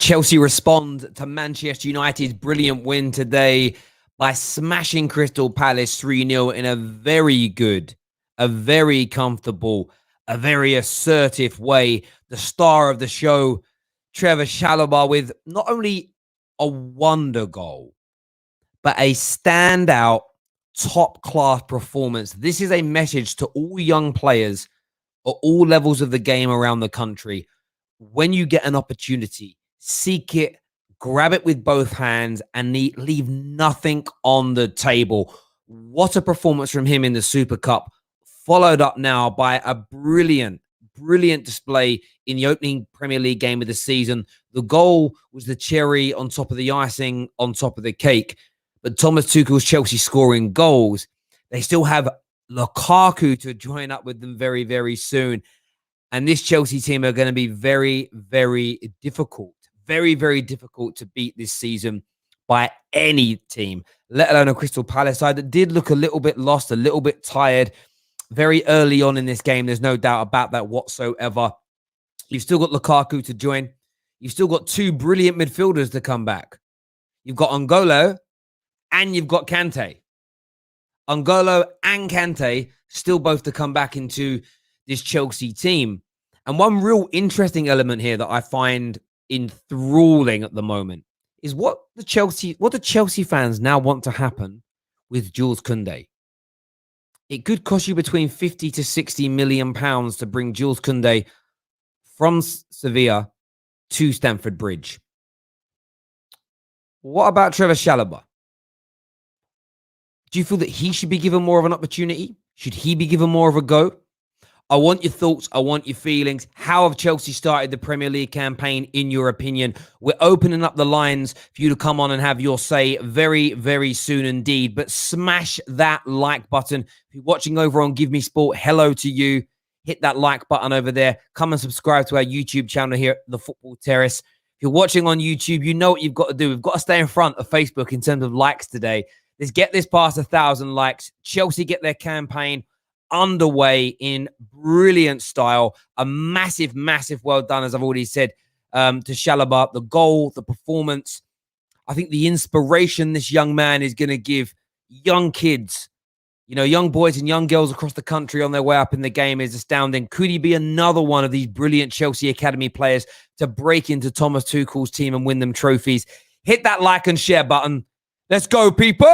Chelsea respond to Manchester United's brilliant win today by smashing Crystal Palace 3-0 in a very good, a very comfortable, a very assertive way. The star of the show, Trevoh Chalobah, with not only a wonder goal, but a standout top-class performance. This is a message to all young players at all levels of the game around the country. When you get an opportunity, seek it, grab it with both hands, and leave nothing on the table. What a performance from him in the Super Cup, followed up now by a brilliant display in the opening Premier League game of the season. The goal was the cherry on top of the icing, on top of the cake. But Thomas Tuchel's Chelsea scoring goals, they still have Lukaku to join up with them very, very soon. And this Chelsea team are going to be very, very difficult. Very, very difficult to beat this season by any team, let alone a Crystal Palace side that did look a little bit lost, a little bit tired very early on in this game. There's no doubt about that whatsoever. You've still got Lukaku to join. You've still got two brilliant midfielders to come back. You've got N'Golo and you've got Kante. N'Golo and Kante still both to come back into this Chelsea team. And one real interesting element here that I find enthralling at the moment is what the Chelsea fans now want to happen with Jules Kounde. It could cost you between 50 to 60 million pounds to bring Jules Kounde from Sevilla to Stamford Bridge. What about Trevoh Chalobah? Do you feel that he should be given more of an opportunity? Should he be given more of a go? I want your thoughts. I want your feelings. How have Chelsea started the Premier League campaign, in your opinion? We're opening up the lines for you to come on and have your say very, very soon indeed. But smash that like button. If you're watching over on Give Me Sport, hello to you. Hit that like button over there. Come and subscribe to our YouTube channel here at The Football Terrace. If you're watching on YouTube, you know what you've got to do. We've got to stay in front of Facebook in terms of likes today. Let's get this past 1,000 likes. Chelsea get their campaign underway in brilliant style. A massive well done, as I've already said, to Chalobah. The goal, the performance. I think the inspiration this young man is going to give young kids, young boys and young girls across the country on their way up in the game is astounding. Could he be another one of these brilliant Chelsea Academy players to break into Thomas Tuchel's team and win them trophies? Hit that like and share button. Let's go, people!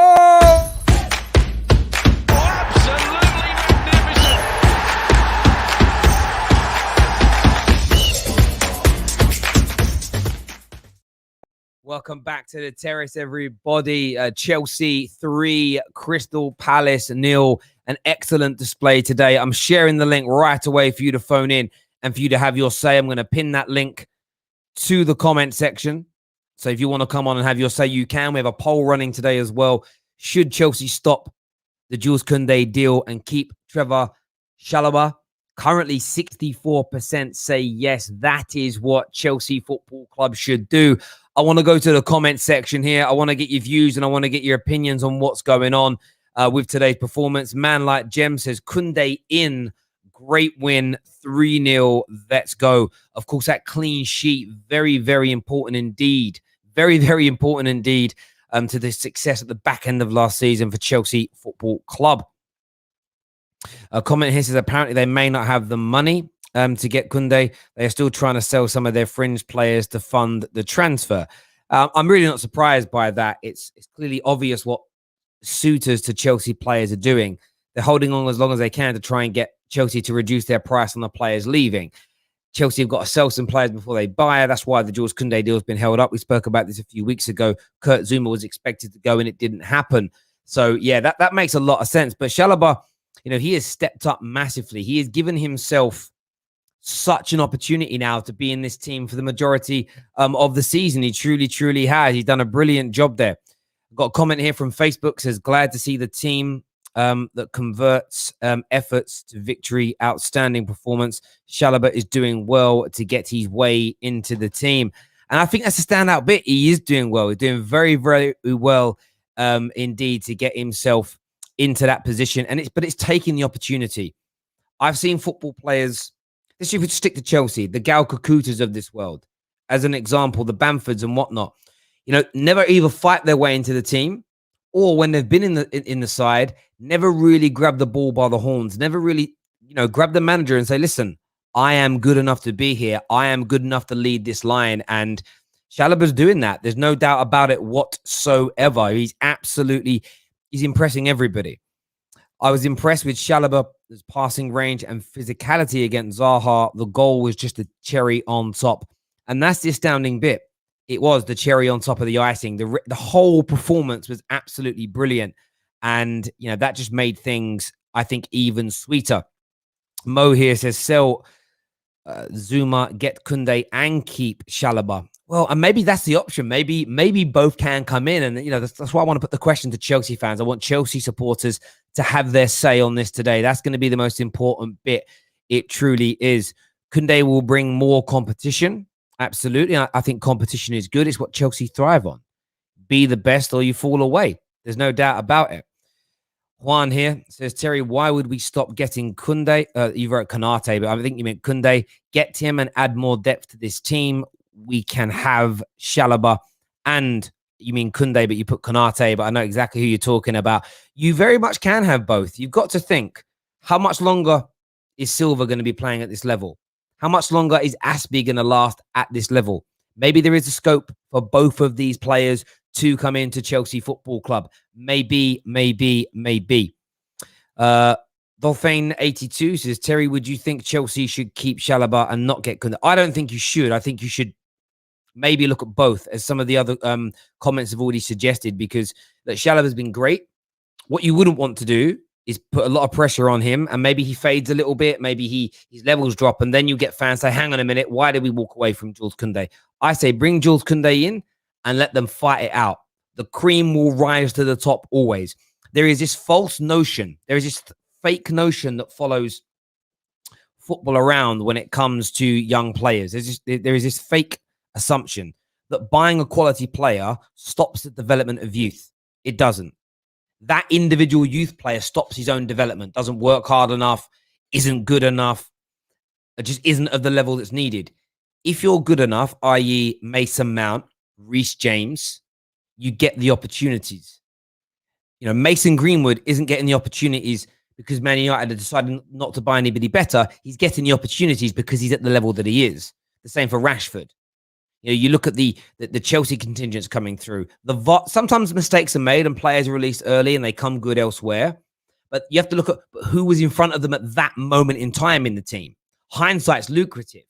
Welcome back to the Terrace, everybody. Chelsea 3, Crystal Palace 0. An excellent display today. I'm sharing the link right away for you to phone in and for you to have your say. I'm going to pin that link to the comment section. So if you want to come on and have your say, you can. We have a poll running today as well. Should Chelsea stop the Jules Kounde deal and keep Trevoh Chalobah? Currently, 64% say yes. That is what Chelsea Football Club should do. I want to go to the comment section here. I want to get your views and I want to get your opinions on what's going on with today's performance. Man like Jem says, Kounde in. Great win, 3-0. Let's go. Of course, that clean sheet, very, very important indeed. Very, very important indeed to the success at the back end of last season for Chelsea Football Club. A comment here says, apparently they may not have the money to get Kounde. They are still trying to sell some of their fringe players to fund the transfer. I'm really not surprised by that. It's clearly obvious what suitors to Chelsea players are doing. They're holding on as long as they can to try and get Chelsea to reduce their price on the players leaving. Chelsea have got to sell some players before they buy. That's why the Jules Kounde deal has been held up. We spoke about this a few weeks ago. Kurt Zuma was expected to go and it didn't happen. So, yeah, that makes a lot of sense. But Chalobah, he has stepped up massively. He has given himself such an opportunity now to be in this team for the majority of the season. He truly, truly has. He's done a brilliant job there. I've got a comment here from Facebook, says, glad to see the team that converts efforts to victory. Outstanding performance. Chalobah is doing well to get his way into the team. And I think that's a standout bit. He is doing well. He's doing very, very well indeed to get himself into that position. But it's taking the opportunity. I've seen football players, let's see if we stick to Chelsea, the Gal Kakutas of this world. as an example, the Bamfords and whatnot, never either fight their way into the team, or when they've been in the side, never really grab the ball by the horns, never really, grab the manager and say, listen, I am good enough to be here. I am good enough to lead this line. And Chalobah's doing that. There's no doubt about it whatsoever. He's impressing everybody. I was impressed with Chalobah's passing range and physicality against Zaha. The goal was just a cherry on top. And that's the astounding bit. It was the cherry on top of the icing. The whole performance was absolutely brilliant. And, that just made things, I think, even sweeter. Mo here says, sell Zuma, get Kounde, and keep Chalobah. Well, and maybe that's the option. Maybe both can come in. And, that's why I want to put the question to Chelsea fans. I want Chelsea supporters to have their say on this today. That's going to be the most important bit. It truly is. Kounde will bring more competition. Absolutely. I think competition is good. It's what Chelsea thrive on. Be the best or you fall away. There's no doubt about it. Juan here says, Terry, why would we stop getting Kounde? You wrote Konate, but I think you meant Kounde. Get him and add more depth to this team. We can have Chalobah, and you mean Kounde, but you put Konate, but I know exactly who you're talking about. You very much can have both. You've got to think, how much longer is Silva going to be playing at this level? How much longer is Aspie going to last at this level? Maybe there is a scope for both of these players to come into Chelsea Football Club. Maybe. Dolphin82 says, Terry, would you think Chelsea should keep Chalobah and not get Kounde? I don't think you should. I think you should maybe look at both, as some of the other comments have already suggested, because Chalobah has been great. What you wouldn't want to do is put a lot of pressure on him, and maybe he fades a little bit. Maybe his levels drop, and then you get fans say, hang on a minute, why did we walk away from Jules Kounde? I say bring Jules Kounde in and let them fight it out. The cream will rise to the top always. There is this false notion. There is this fake notion that follows football around when it comes to young players. There is this fake assumption that buying a quality player stops the development of youth. It doesn't. That individual youth player stops his own development, doesn't work hard enough, isn't good enough, it just isn't of the level that's needed. If you're good enough, i.e. Mason Mount, Reece James, you get the opportunities. Mason Greenwood isn't getting the opportunities because Man United are deciding not to buy anybody better. He's getting the opportunities because he's at the level that he is. The same for Rashford. You look at the Chelsea contingents coming through. Sometimes mistakes are made and players are released early and they come good elsewhere. But you have to look at who was in front of them at that moment in time in the team. Hindsight's lucrative.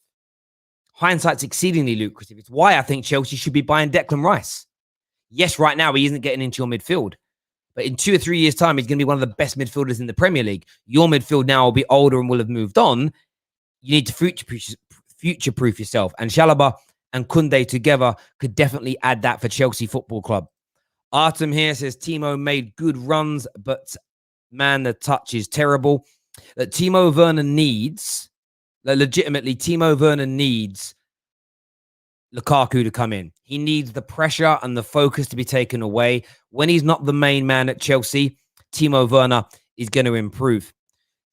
Hindsight's exceedingly lucrative. It's why I think Chelsea should be buying Declan Rice. Yes, right now he isn't getting into your midfield. But in 2 or 3 years' time, he's going to be one of the best midfielders in the Premier League. Your midfield now will be older and will have moved on. You need to future-proof yourself. And Chalobah and Kounde together could definitely add that for Chelsea Football Club. Artem here says, Timo made good runs, but man, the touch is terrible. That Timo Werner needs, legitimately, Timo Werner needs Lukaku to come in. He needs the pressure and the focus to be taken away. When he's not the main man at Chelsea, Timo Werner is going to improve.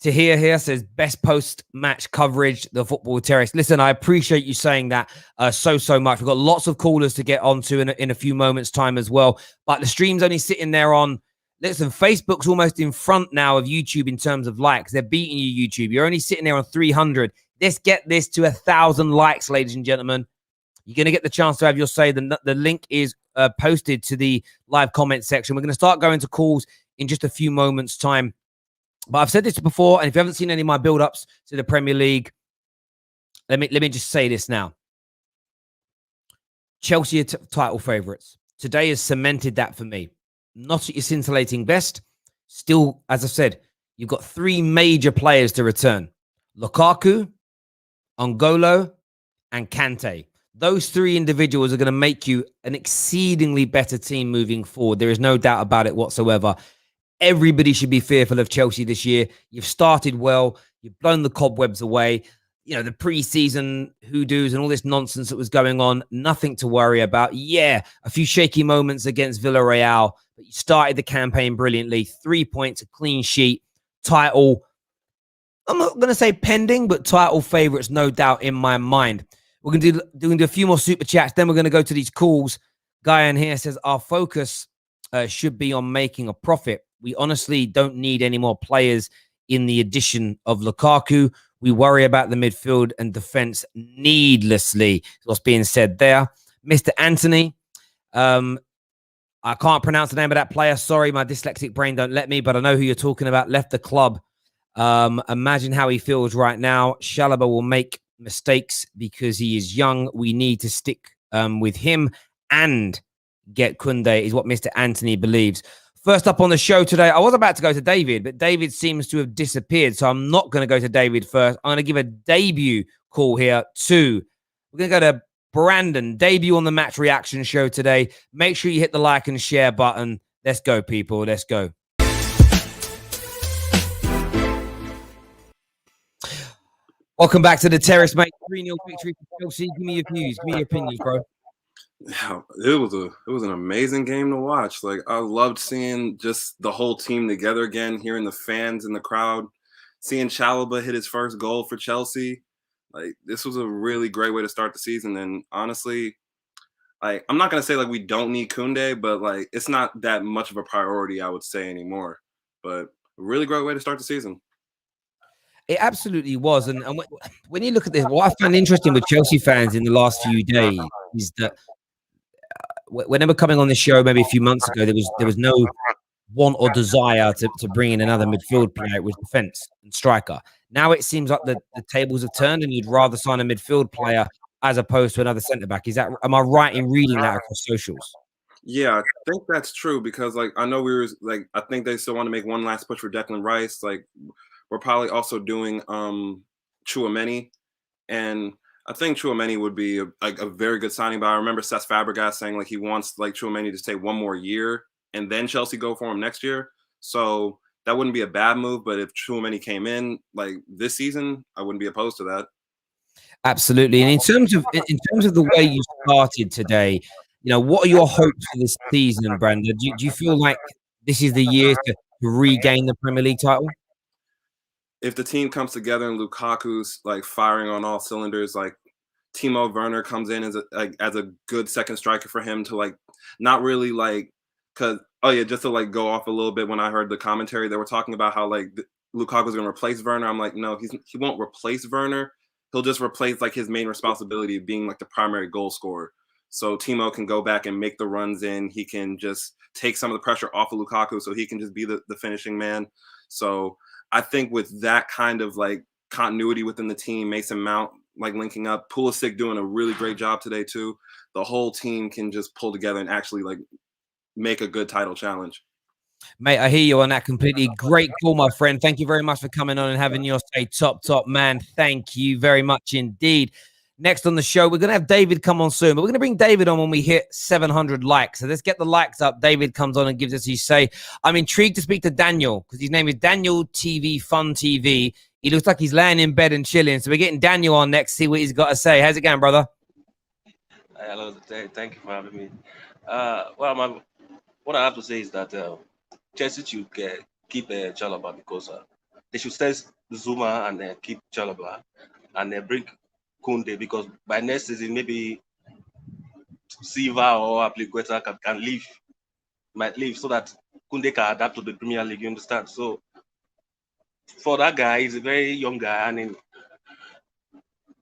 Tahir here says, best post-match coverage, the Football Terrace. Listen, I appreciate you saying that so much. We've got lots of callers to get onto in a few moments' time as well. But the stream's only sitting there on, listen, Facebook's almost in front now of YouTube in terms of likes. They're beating you, YouTube. You're only sitting there on 300. Let's get this to 1,000 likes, ladies and gentlemen. You're going to get the chance to have your say. The link is posted to the live comment section. We're going to start going to calls in just a few moments' time. But I've said this before, and if you haven't seen any of my build-ups to the Premier League, let me just say this now. Chelsea are title favourites. Today has cemented that for me. Not at your scintillating best. Still, as I said, you've got 3 major players to return. Lukaku, N'Golo, and Kante. Those 3 individuals are going to make you an exceedingly better team moving forward. There is no doubt about it whatsoever. Everybody should be fearful of Chelsea this year. You've started well. You've blown the cobwebs away. The pre-season hoodoos and all this nonsense that was going on, nothing to worry about. Yeah, a few shaky moments against Villarreal, but you started the campaign brilliantly. 3 points, a clean sheet, title. I'm not going to say pending, but title favourites, no doubt in my mind. We're going to do a few more super chats. Then we're going to go to these calls. Guy in here says, our focus should be on making a profit. We honestly don't need any more players in the addition of Lukaku. We worry about the midfield and defense needlessly. What's being said there. Mr. Anthony, I can't pronounce the name of that player. Sorry, my dyslexic brain don't let me, but I know who you're talking about. Left the club. Imagine how he feels right now. Chalobah will make mistakes because he is young. We need to stick with him and get Kounde, is what Mr. Anthony believes. First up on the show today, I was about to go to David, but David seems to have disappeared, so I'm not going to go to David first. I'm going to give a debut call here to, we're going to go to Brandon, debut on the Match Reaction show today. Make sure you hit the like and share button. Let's go, people. Let's go. Welcome back to the Terrace, mate. 3-0 victory for Chelsea. Give me your views. Give me your opinions, bro. Yeah, it was an amazing game to watch. Like, I loved seeing just the whole team together again, hearing the fans in the crowd, seeing Chalobah hit his first goal for Chelsea. Like, this was a really great way to start the season. And honestly, like, I'm not gonna say like we don't need Kounde, but like it's not that much of a priority, I would say, anymore. But a really great way to start the season. It absolutely was. And when you look at this, what I found interesting with Chelsea fans in the last few days is that whenever coming on this show, maybe a few months ago, there was no want or desire to bring in another midfield player. It was defense and striker. Now it seems like the tables have turned and you'd rather sign a midfield player as opposed to another centre-back. Am I right in reading that across socials? Yeah, I think that's true because like I know I think they still want to make one last push for Declan Rice. Like we're probably also doing Tchouaméni, and I think Tchouaméni would be a very good signing. But I remember Cesc Fabregas saying like he wants like Tchouaméni to stay one more year and then Chelsea go for him next year. So that wouldn't be a bad move. But if Tchouaméni came in like this season, I wouldn't be opposed to that. Absolutely. And in terms of the way you started today, you know, what are your hopes for this season, Brandon? Do you feel like this is the year to regain the Premier League title? If the team comes together and Lukaku's like firing on all cylinders, like Timo Werner comes in as a good second striker for him to like not really like just to like go off a little bit when I heard the commentary they were talking about how like Lukaku's going to replace Werner. I'm like, no, he won't replace Werner. He'll just replace like his main responsibility of being like the primary goal scorer. So Timo can go back and make the runs in. He can just take some of the pressure off of Lukaku so he can just be the finishing man. So I think with that kind of like continuity within the team, Mason Mount like linking up, Pulisic doing a really great job today too, the whole team can just pull together and actually like make a good title challenge. Mate, I hear you on that completely. Great call, my friend. Thank you very much for coming on and having your say. Top man. Thank you very much indeed. Next on the show, we're going to have David come on soon, but we're going to bring David on when we hit 700 likes. So let's get the likes up. David comes on and gives us his say. I'm intrigued to speak to Daniel because his name is Daniel TV Fun TV. He looks like he's laying in bed and chilling. So we're getting Daniel on next, see what he's got to say. How's it going, brother? Hello, thank you for having me. What I have to say is that Chelsea should keep Chalobah because they should stay Zuma and keep Chalobah and bring Kounde because by next season maybe Silva or Apliqueta can leave, might leave so that Kounde can adapt to the Premier League. You understand? So for that guy, he's a very young guy and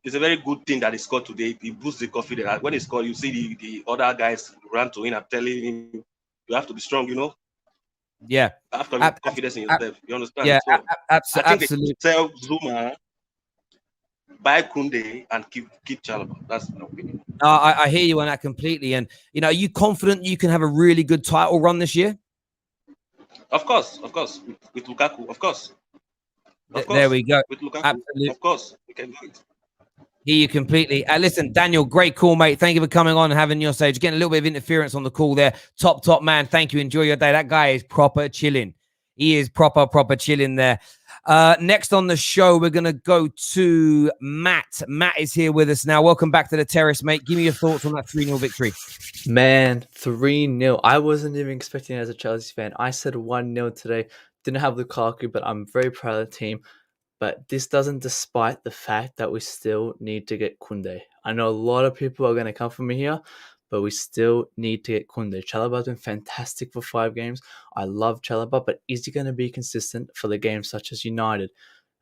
it's a very good thing that he scored today. He boosts the confidence. When he scored, you see the other guys run to him and telling him, you have to be strong, you know? Yeah. Have to have confidence in yourself. You understand? Yeah, so absolutely. I think they sell Zuma, buy Kounde, and keep Chalobah. That's my opinion. I hear you on that completely. And, you know, are you confident you can have a really good title run this year? Of course. With Lukaku, of course. There we go. With Lukaku, absolutely. Of course, we can do it. Hear you completely. Listen, Daniel, great call, mate. Thank you for coming on and having your say. Just getting a little bit of interference on the call there. Top man. Thank you. Enjoy your day. That guy is proper chilling. He is proper chilling there. Next on the show, we're going to go to Matt. Matt is here with us now. Welcome back to the Terrace, mate. Give me your thoughts on that 3-0 victory. Man, 3-0. I wasn't even expecting it as a Chelsea fan. I said 1-0 today. Didn't have Lukaku, but I'm very proud of the team. But this doesn't despite the fact that we still need to get Kounde. I know a lot of people are going to come for me here, but we still need to get Kounde. Chalobah's been fantastic for 5 games. I love Chalobah, but is he going to be consistent for the games such as United,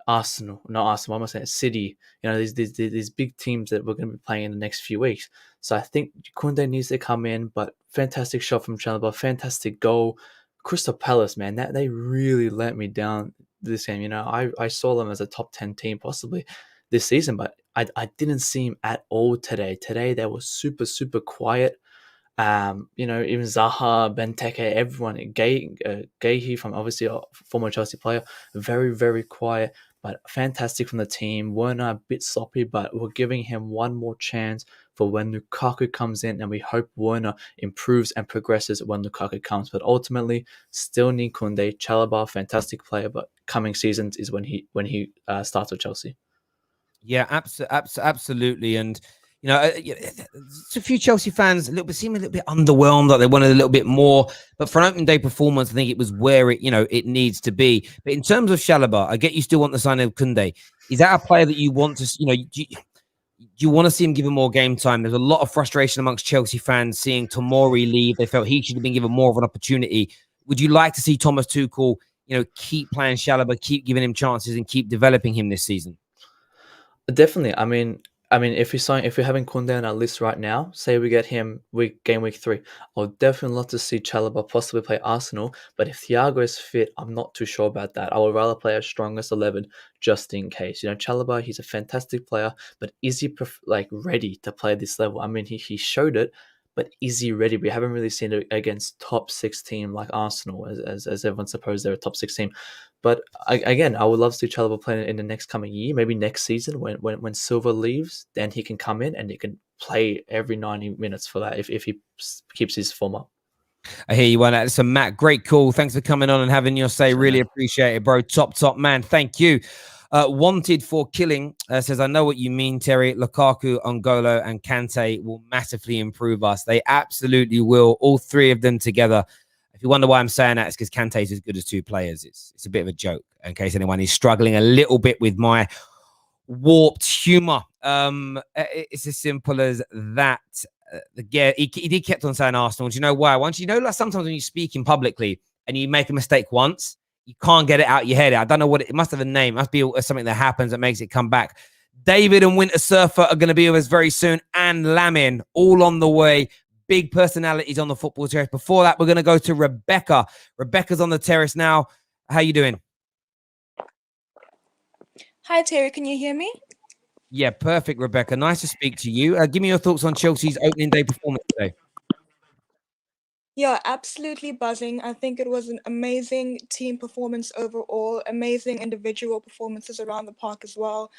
Arsenal, not Arsenal, what am I saying? City, these big teams that we're going to be playing in the next few weeks. So I think Kounde needs to come in, but fantastic shot from Chalobah, fantastic goal. Crystal Palace, man, that they really let me down this game. I saw them as a top 10 team possibly this season, but I didn't see him at all today. Today they were super, super quiet. Even Zaha, Benteke, everyone, Gahey from obviously a former Chelsea player, very, very quiet, but fantastic from the team. Werner a bit sloppy, but we're giving him one more chance for when Lukaku comes in, and we hope Werner improves and progresses when Lukaku comes. But ultimately, still need Kounde. Chalobah, fantastic player, but coming seasons is when he starts with Chelsea. Yeah, absolutely. And it's a few Chelsea fans seem a little bit underwhelmed, like they wanted a little bit more. But for an opening day performance, I think it was where it needs to be. But in terms of Chalobah, I get you still want the sign of Kounde. Is that a player that you want to, do you want to see him given more game time? There's a lot of frustration amongst Chelsea fans seeing Tomori leave. They felt he should have been given more of an opportunity. Would you like to see Thomas Tuchel, keep playing Chalobah, keep giving him chances, and keep developing him this season? Definitely. I mean, if we're having Kounde on our list right now, say we get him game week 3, I would definitely love to see Chalobah possibly play Arsenal. But if Thiago is fit, I'm not too sure about that. I would rather play a strongest 11 just in case. Chalobah, he's a fantastic player, but is he ready to play this level? I mean, he showed it, but is he ready? We haven't really seen it against top 6 team like Arsenal, as everyone supposes they're a top 6 team. But again, I would love to see Chalobah play in the next coming year, maybe next season when Silva leaves, then he can come in and he can play every 90 minutes for that if he keeps his form up. I hear you, one. So Matt, great call. Thanks for coming on and having your say. Really appreciate it, bro. Top man. Thank you. Wanted for killing says, I know what you mean, Terry. Lukaku, N'Golo, and Kante will massively improve us. They absolutely will. All 3 of them together. If you wonder why I'm saying that, it's because Kante is as good as 2 players. It's a bit of a joke in case anyone is struggling a little bit with my warped humor. It's as simple as that. He kept on saying Arsenal. Do you know why? Like sometimes when you're speaking publicly and you make a mistake once, you can't get it out your head. I don't know what it must have a name. It must be something that happens that makes it come back. David and Winter Surfer are going to be with us very soon, and Lamin all on the way. Big personalities on the football terrace. Before that, we're going to go to Rebecca. Rebecca's on the terrace now. How you doing? Hi, Terry. Can you hear me? Yeah, perfect, Rebecca. Nice to speak to you. Give me your thoughts on Chelsea's opening day performance today. Yeah, absolutely buzzing. I think it was an amazing team performance overall, amazing individual performances around the park as well.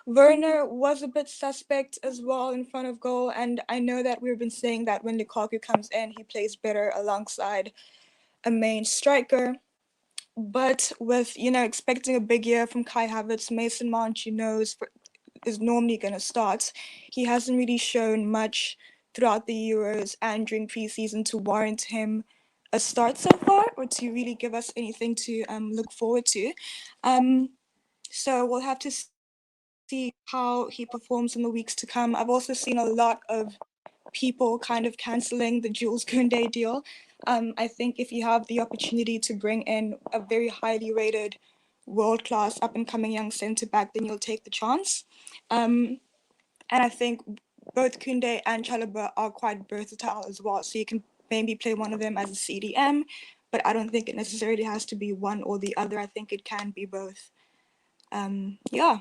Werner was a bit suspect as well in front of goal, and I know that we've been saying that when Lukaku comes in, he plays better alongside a main striker. But with, expecting a big year from Kai Havertz, Mason Mount, is normally going to start. He hasn't really shown much throughout the Euros and during preseason to warrant him a start so far, or to really give us anything to look forward to. So we'll have to see how he performs in the weeks to come. I've also seen a lot of people kind of canceling the Jules Kounde deal. I think if you have the opportunity to bring in a very highly rated, world-class, up-and-coming young centre-back, then you'll take the chance. And I think both Kounde and Chalobah are quite versatile as well. So you can maybe play one of them as a CDM, but I don't think it necessarily has to be one or the other. I think it can be both. Yeah,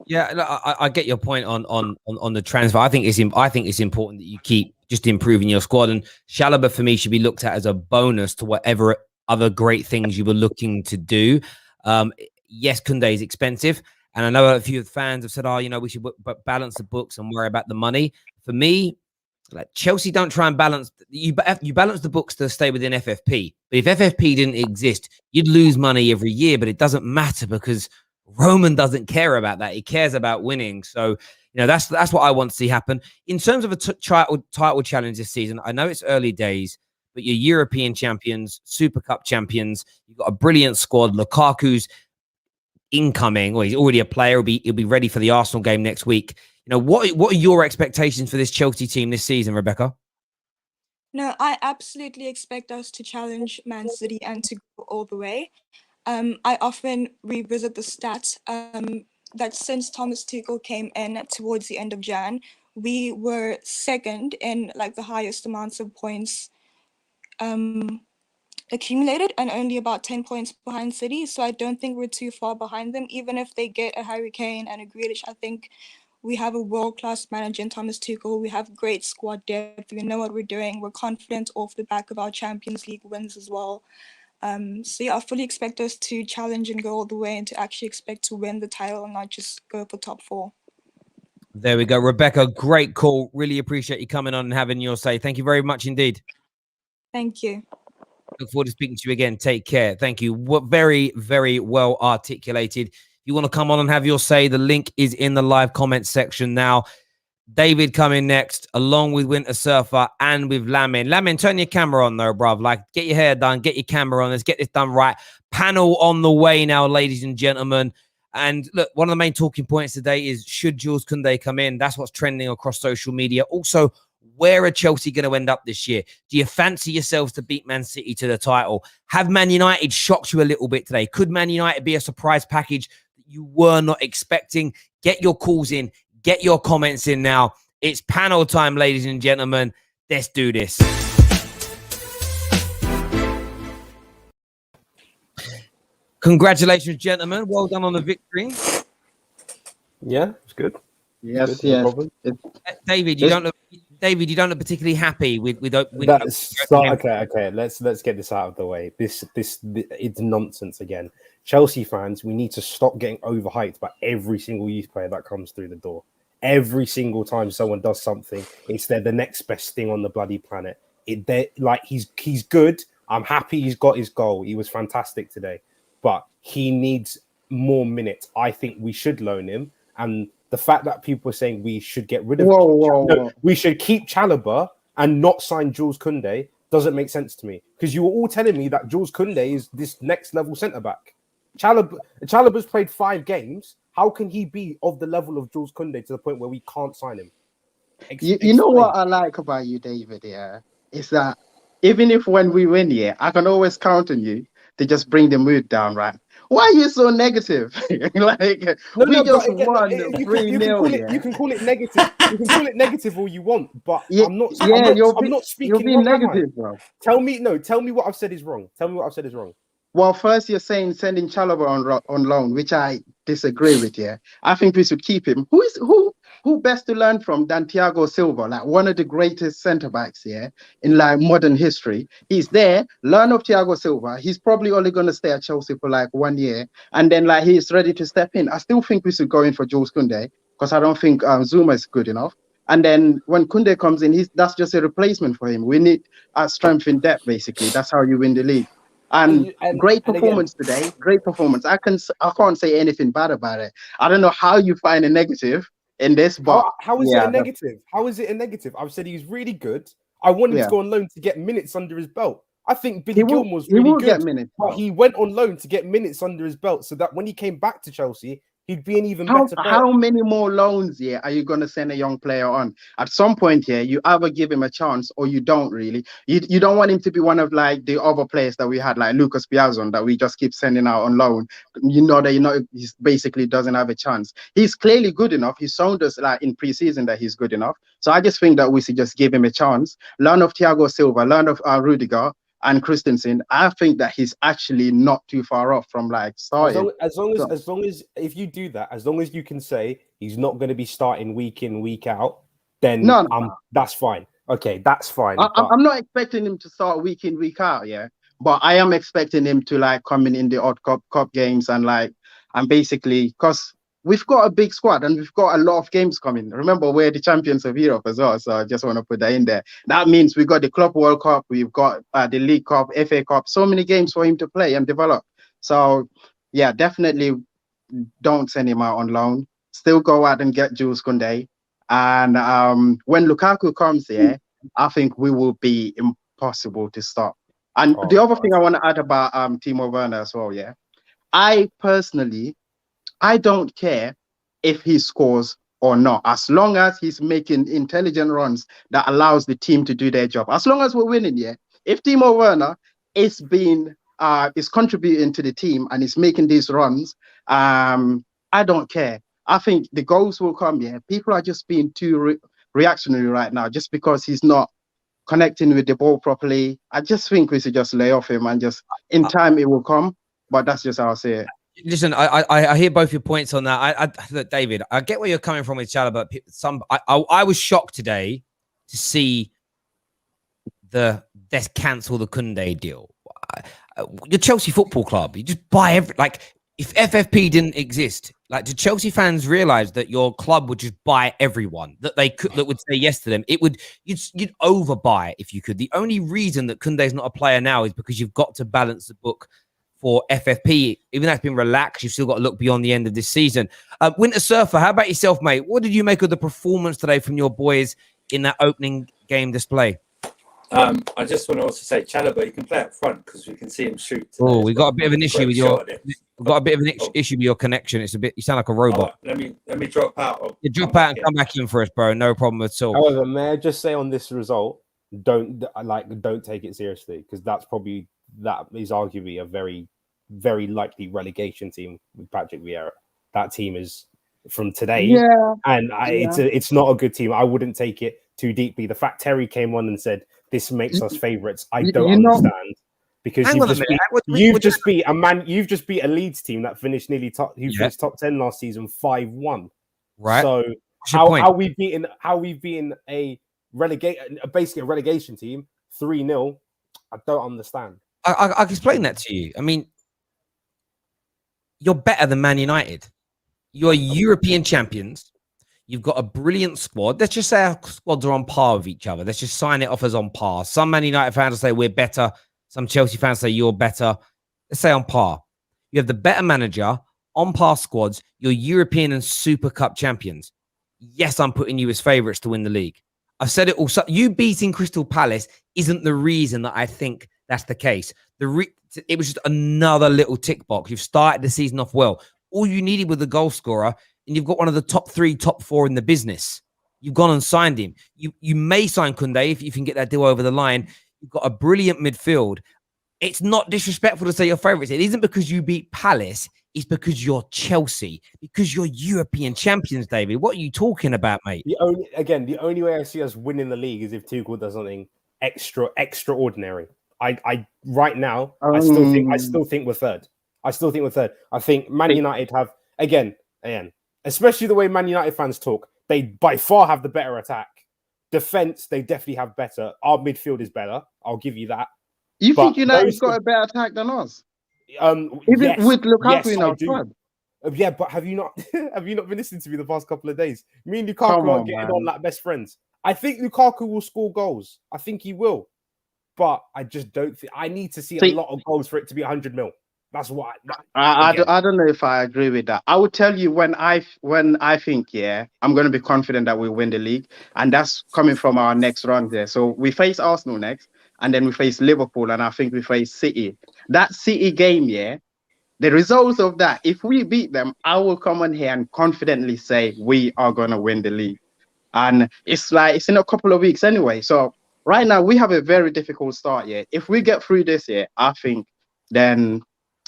I get your point on the transfer. I think it's important that you keep just improving your squad, and Chalobah for me should be looked at as a bonus to whatever other great things you were looking to do. Yes, Kounde is expensive, and I know a few fans have said, we should balance the books and worry about the money. For me, like Chelsea don't try and balance. You balance the books to stay within FFP. But if FFP didn't exist, you'd lose money every year. But it doesn't matter because Roman doesn't care about that. He cares about winning. So, that's what I want to see happen. In terms of a title challenge this season, I know it's early days, but you're European champions, Super Cup champions. You've got a brilliant squad. Lukaku's incoming, or he's already a player. He'll be ready for the Arsenal game next week. You know, what are your expectations for this Chelsea team this season, Rebecca? No, I absolutely expect us to challenge Man City and to go all the way. I often revisit the stats that since Thomas Tuchel came in towards the end of Jan, we were second in like the highest amounts of points accumulated and only about 10 points behind City. So I don't think we're too far behind them. Even if they get a Harry Kane and a Grealish, I think we have a world-class manager in Thomas Tuchel. We have great squad depth. We know what we're doing. We're confident off the back of our Champions League wins as well. So yeah, I fully expect us to challenge and go all the way and to actually expect to win the title and not just go for top 4. There we go. Rebecca, great call. Really appreciate you coming on and having your say. Thank you very much indeed. Thank you. Look forward to speaking to you again. Take care. Thank you. Very, very well articulated. If you want to come on and have your say, the link is in the live comment section now. David coming next, along with Winter Surfer and with Lamin. Lamin, turn your camera on though, bruv. Like, get your hair done, get your camera on. Let's get this done right. Panel on the way now, ladies and gentlemen. And look, one of the main talking points today is, should Jules Kounde come in? That's what's trending across social media. Also, where are Chelsea going to end up this year? Do you fancy yourselves to beat Man City to the title? Have Man United shocked you a little bit today? Could Man United be a surprise package that you were not expecting? Get your calls in. Get your comments in now. It's panel time, ladies and gentlemen. Let's do this. Congratulations, gentlemen. Well done on the victory. Yeah, it's good. Yes, good, no problem. David, you don't look particularly happy with okay. Let's get this out of the way. This it's nonsense again. Chelsea fans, we need to stop getting overhyped by every single youth player that comes through the door. Every single time someone does something, it's the next best thing on the bloody planet. He's good. I'm happy he's got his goal. He was fantastic today, but he needs more minutes. I think we should loan him. And the fact that people are saying we should get rid of we should keep Chalobah and not sign Jules Kounde doesn't make sense to me, because you were all telling me that Jules Kounde is this next level centre back. Chalobah's played 5 games. How can he be of the level of Jules Kounde to the point where we can't sign him? You know what I like about you, David, is that even if when we win, I can always count on you to just bring the mood down, right? Why are you so negative? We just won 3-0. You can call it negative. You can call it negative all you want, but I'm not speaking. You're being negative, bro. Tell me what I've said is wrong. Tell me what I've said is wrong. Well, first you're saying sending Chalobah on loan, which I disagree with. I think we should keep him. Who best to learn from than Thiago Silva, like one of the greatest centre backs in like modern history. He's there. Learn of Thiago Silva. He's probably only going to stay at Chelsea for like 1 year, and then like he's ready to step in. I still think we should go in for Jules Kounde, because I don't think Zuma is good enough. And then when Kounde comes in, that's just a replacement for him. We need strength in depth, basically. That's how you win the league. And great performance today. Great performance. I can't say anything bad about it. I don't know how you find a negative in this, but how is it a negative? How is it a negative? I've said he's really good. I want him to go on loan to get minutes under his belt. I think Billy Gilmour was really good, get minutes, but he went on loan to get minutes under his belt, so that when he came back to Chelsea, he'd be an even better player. How many more loans are you going to send a young player on? At some point you either give him a chance or you don't really. You don't want him to be one of like the other players that we had, like Lucas Piazon, that we just keep sending out on loan. He basically doesn't have a chance. He's clearly good enough. He showed us like in pre-season that he's good enough. So I just think that we should just give him a chance. Learn of Thiago Silva, learn of Rudiger and Christensen. I think that he's actually not too far off from like starting. As long as if you do that, as long as you can say he's not going to be starting week in, week out, then that's fine. Okay, that's fine. I'm not expecting him to start week in, week out, but I am expecting him to like come in the odd cup games and basically, because we've got a big squad and we've got a lot of games coming. Remember, we're the champions of Europe as well, so I just want to put that in there. That means we've got the Club World Cup, we've got the League Cup, FA Cup, so many games for him to play and develop. So, definitely don't send him out on loan. Still go out and get Jules Kounde. And when Lukaku comes here, I think we will be impossible to stop. And the other thing I want to add about Timo Werner as well, I personally I don't care if he scores or not, as long as he's making intelligent runs that allows the team to do their job. As long as we're winning, yeah. If Timo Werner is contributing to the team and is making these runs, I don't care. I think the goals will come, yeah. People are just being too reactionary right now just because he's not connecting with the ball properly. I just think we should just lay off him and just in time it will come. But that's just how I see it. Listen, I hear both your points on that. Look, David, I get where you're coming from with Chalobah. I was shocked today to see let's cancel the Kounde deal. Your Chelsea Football Club, you just buy if FFP didn't exist, like, do Chelsea fans realize that your club would just buy everyone that would say yes to them? You'd overbuy if you could. The only reason that Kounde is not a player now is because you've got to balance the book for FFP. Even though it's been relaxed, you've still got to look beyond the end of this season. Winter Surfer, how about yourself, mate? What did you make of the performance today from your boys in that opening game display? I just want to also say, Chalobah, you can play up front because we can see him shoot. Oh, we got a bit of an issue with your. We've got a bit of an issue with your connection. It's a bit. You sound like a robot. Let me drop out. You drop out and come back in for us, bro. No problem at all. However, may I just say on this result, don't take it seriously, because that is arguably a very, very likely relegation team with Patrick Vieira. That team is from today, and it's not a good team. I wouldn't take it too deeply. The fact Terry came on and said this makes us favourites, I don't understand. Because you've just beat a Leeds team that finished finished top 10 last season 5-1. Right. So how we beaten basically a relegation team 3-0? I don't understand. I can explain that to you. I mean, you're better than Man United. You're European champions. You've got a brilliant squad. Let's just say our squads are on par with each other. Let's just sign it off as on par. Some Man United fans will say we're better. Some Chelsea fans say you're better. Let's say on par. You have the better manager, on par squads. You're European and Super Cup champions. Yes, I'm putting you as favourites to win the league. I've said it also. You beating Crystal Palace isn't the reason that I think that's the case. It was just another little tick box. You've started the season off well. All you needed was the goal scorer, and you've got one of the top 3, top 4 in the business. You've gone and signed him. You may sign Kounde if you can get that deal over the line. You've got a brilliant midfield. It's not disrespectful to say your favourites. It isn't because you beat Palace. It's because you're Chelsea. Because you're European champions, David. What are you talking about, mate? The only way I see us winning the league is if Tuchel does something extraordinary. Right now, I still think we're third. I think Man United have again, especially the way Man United fans talk. They by far have the better attack. Defense, they definitely have better. Our midfield is better. I'll give you that. You think United's got a better attack than us? Even with Lukaku in our squad. Yeah, but have you not been listening to me the past couple of days? Me and Lukaku are getting on like best friends. I think Lukaku will score goals. I think he will. But I just don't think I need to see a lot of goals for it to be 100 mil. That's what I don't know if I agree with that. I would tell you when I think, I'm going to be confident that we win the league, and that's coming from our next run there. So we face Arsenal next, and then we face Liverpool, and I think we face City. That City game, the results of that, if we beat them, I will come on here and confidently say we are going to win the league. And it's in a couple of weeks anyway. So right now we have a very difficult start. If we get through this year, I think then.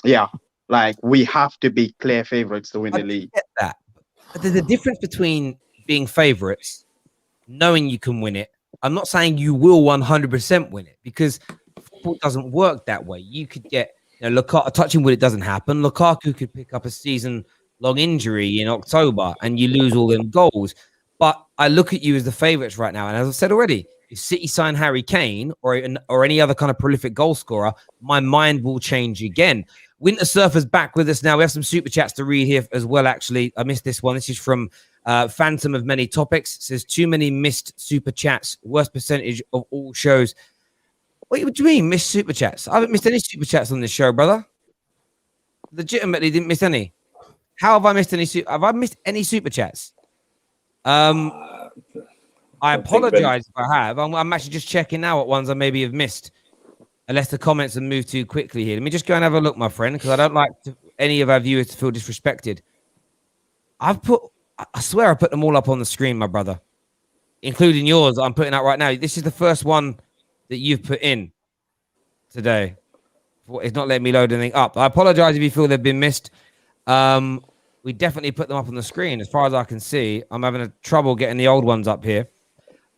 We have to be clear favourites to win the league. Get that. But there's a difference between being favourites, knowing you can win it. I'm not saying you will 100% win it, because football doesn't work that way. You could get, Lukaku, touching wood, it doesn't happen. Lukaku could pick up a season-long injury in October and you lose all them goals. But I look at you as the favourites right now. And as I said already, if City sign Harry Kane or any other kind of prolific goal scorer, my mind will change again. Winter Surfer's back with us now. We have some super chats to read here as well, actually. I missed this one. This is from Phantom of Many Topics. It says, too many missed super chats. Worst percentage of all shows. What do you mean, missed super chats? I haven't missed any super chats on this show, brother. Legitimately didn't miss any. How have I missed any? Have I missed any super chats? I apologize if I have. I'm actually just checking now what ones I maybe have missed. Unless the comments have moved too quickly here. Let me just go and have a look, my friend, because I don't like any of our viewers to feel disrespected. I swear I put them all up on the screen, my brother, including yours. I'm putting out right now. This is the first one that you've put in today. It's not letting me load anything up. I apologize if you feel they've been missed. We definitely put them up on the screen. As far as I can see, I'm having trouble getting the old ones up here.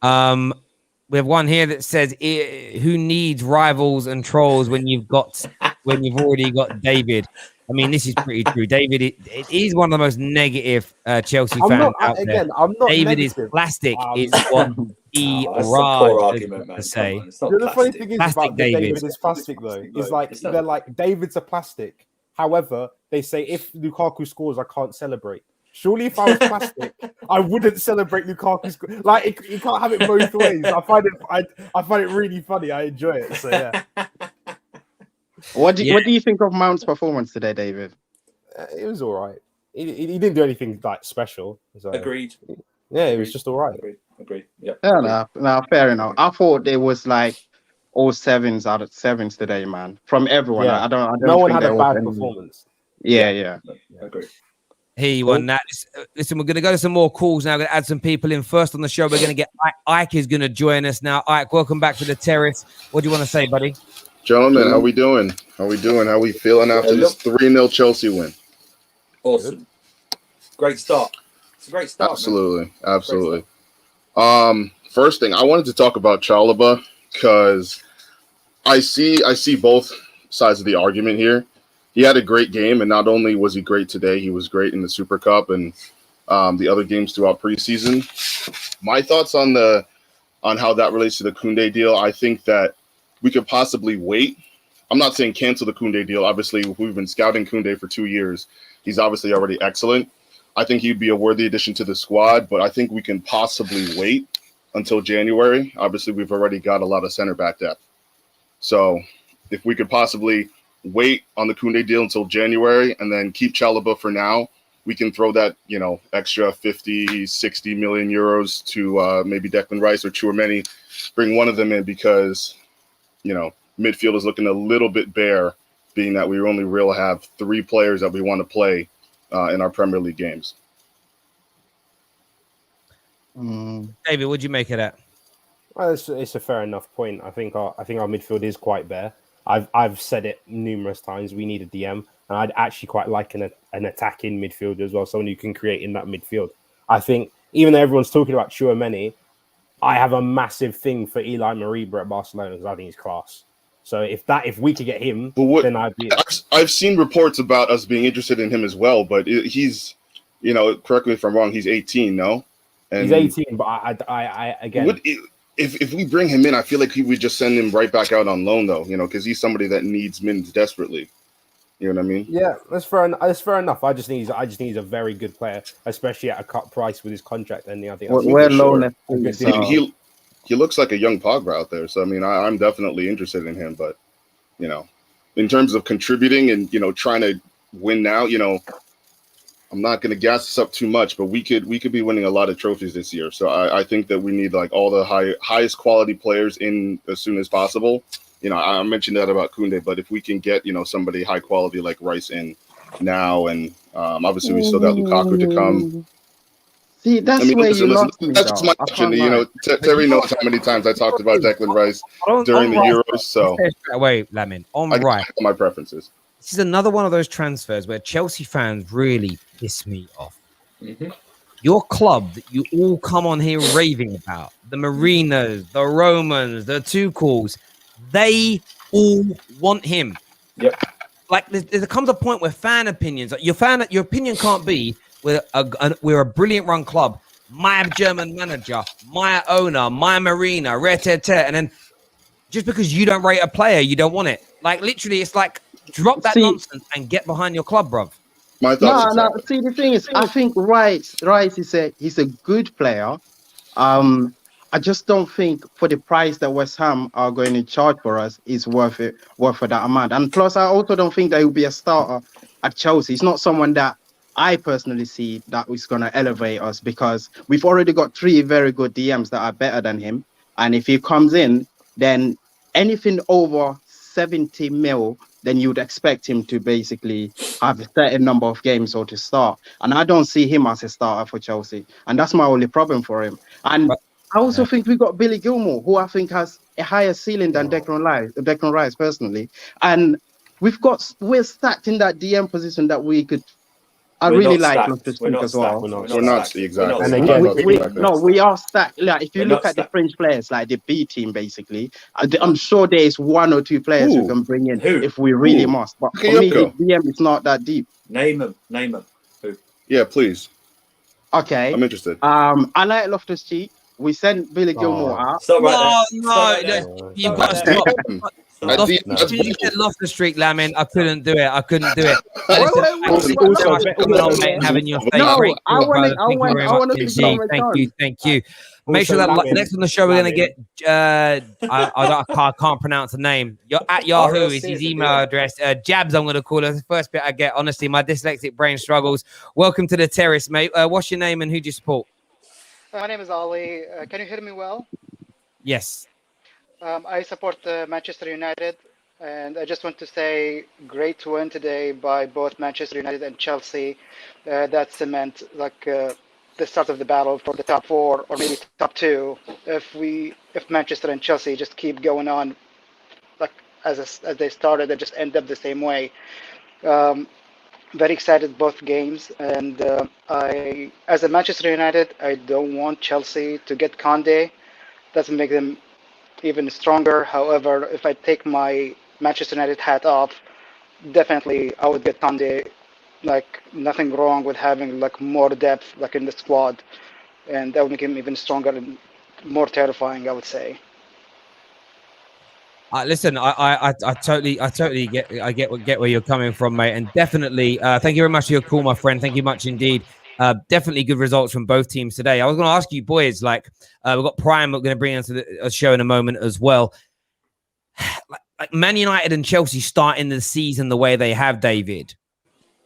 We have one here that says, "Who needs rivals and trolls when you've already got David?" I mean, this is pretty true. David, it is one of the most negative Chelsea fans out there. I'm not David negative. is plastic, is what he that's a poor Raj argument, man. to say. It's not The funny thing is Plastic about David. David is plastic though. It's like It's not. they're like David's a plastic. However, they say if Lukaku scores, I can't celebrate. Surely, if I was plastic, I wouldn't celebrate Lukaku's. Like you can't have it both ways. I find it really funny. I enjoy it. So yeah. What do you think of Mount's performance today, David? It was all right. He didn't do anything like special. So, Agreed. Yeah, it was just all right. Agreed. Yeah. Fair enough. No, fair enough. I thought there was like all 7s out of 7s today, man. From everyone. Yeah. I don't. No one think had there a was bad any- performance. Yeah. Agreed. Here you won that. Listen, we're going to go to some more calls now. We're going to add some people in. First on the show, we're going to get Ike is going to join us now. Ike, welcome back to the Terrace. What do you want to say, buddy? Gentlemen, how we doing? How we feeling after this 3-0 Chelsea win? Awesome. Great start. It's a great start. Absolutely. First thing, I wanted to talk about Chalobah because I see both sides of the argument here. He had a great game, and not only was he great today, he was great in the Super Cup and the other games throughout preseason. My thoughts on how that relates to the Kounde deal, I think that we could possibly wait. I'm not saying cancel the Kounde deal. Obviously, we've been scouting Kounde for 2 years. He's obviously already excellent. I think he'd be a worthy addition to the squad, but I think we can possibly wait until January. Obviously, we've already got a lot of center back depth. So if we could possibly wait on the Kounde deal until January and then keep Chalobah for now, we can throw that, extra 50, 60 million euros to maybe Declan Rice or Tchouameni, bring one of them in because, midfield is looking a little bit bare, being that we only really have 3 players that we want to play in our Premier League games. David, what'd you make of that? Well, it's a fair enough point. I think our midfield is quite bare. I've said it numerous times. We need a DM, and I'd actually quite like an attacking midfielder as well, someone who can create in that midfield. I think even though everyone's talking about Tchouameni, I have a massive thing for Eli Mariba at Barcelona because I think he's class. So if we could get him, then I'd be. I've seen reports about us being interested in him as well, but he's, correct me if I'm wrong, he's 18, no? And he's 18, but I again. If we bring him in, I feel like we would just send him right back out on loan, though, because he's somebody that needs minutes desperately. You know what I mean? Yeah, that's fair enough. I just think he's a very good player, especially at a cut price with his contract ending. I think we're loan. He looks like a young Pogba out there, so I mean, I'm definitely interested in him. But in terms of contributing and trying to win now, I'm not going to gas this up too much, but we could be winning a lot of trophies this year. So I think that we need like all the highest quality players in as soon as possible. I mentioned that about Kounde, but if we can get somebody high quality like Rice in now, and obviously we still got Lukaku to come. See, that's where you lost me. That's my option. Terry knows how many times I talked about Declan Rice during the Euros. So wait, Lamin, on Rice, my preferences. This is another one of those transfers where Chelsea fans really piss me off. Mm-hmm. Your club that you all come on here raving about, the Marinas, the Romans, the Tuchels, they all want him. Yep. Like there comes a point where fan opinions, like your opinion can't be we're a brilliant run club, my German manager, my owner, my Marina, and then just because you don't rate a player, you don't want it. Like literally, it's like drop that nonsense and get behind your club, bruv. My thoughts. No. See, the thing is, I think Rice he's a good player. I just don't think for the price that West Ham are going to charge for us is worth for that amount. And plus, I also don't think that he'll be a starter at Chelsea. He's not someone that I personally see that is going to elevate us because we've already got 3 very good DMs that are better than him. And if he comes in, then anything over 70 mil then you'd expect him to basically have a certain number of games or to start. And I don't see him as a starter for Chelsea. And that's my only problem for him. And I also think we got Billy Gilmour, who I think has a higher ceiling than Declan Rice personally. And we're stacked in that DM position that we could. I really like Loftus-Cheek as well. We're not exactly. And again, we are stacked. Like if you look at the French players, like the B team, basically, I'm sure there is one or two players we can bring in if we really must. But for me, the DM is not that deep. Name them. Who? Yeah, please. Okay. I'm interested. I like Loftus-Cheek. We sent Billy Gilmour out. Stop right there. You've got to stop. You said Loftus-Cheek, Lamin. I couldn't do it. Having your face. Thank you. Make sure that next on the show we're gonna get. I can't pronounce the name. You're at Yahoo is his email address. Jabs, I'm gonna call it. The first bit I get. Honestly, my dyslexic brain struggles. Welcome to the Terrace, mate. What's your name and who do you support? My name is Ali. Can you hear me well? Yes. I support Manchester United, and I just want to say great win today by both Manchester United and Chelsea. That cement the start of the battle for the top 4 or maybe top 2. If Manchester and Chelsea just keep going on as they started and just end up the same way. Very excited both games, and as a Manchester United, I don't want Chelsea to get Kounde. Doesn't make them even stronger. However, if I take my Manchester United hat off, definitely I would get Kounde. Nothing wrong with having more depth in the squad, and that would make him even stronger and more terrifying, I would say. Listen, I totally get where you're coming from, mate, and definitely thank you very much for your call, my friend. Thank you much indeed. Definitely good results from both teams today. I was going to ask you, boys, we've got Prime. We're going to bring into the show in a moment as well. Man United and Chelsea starting the season the way they have, David.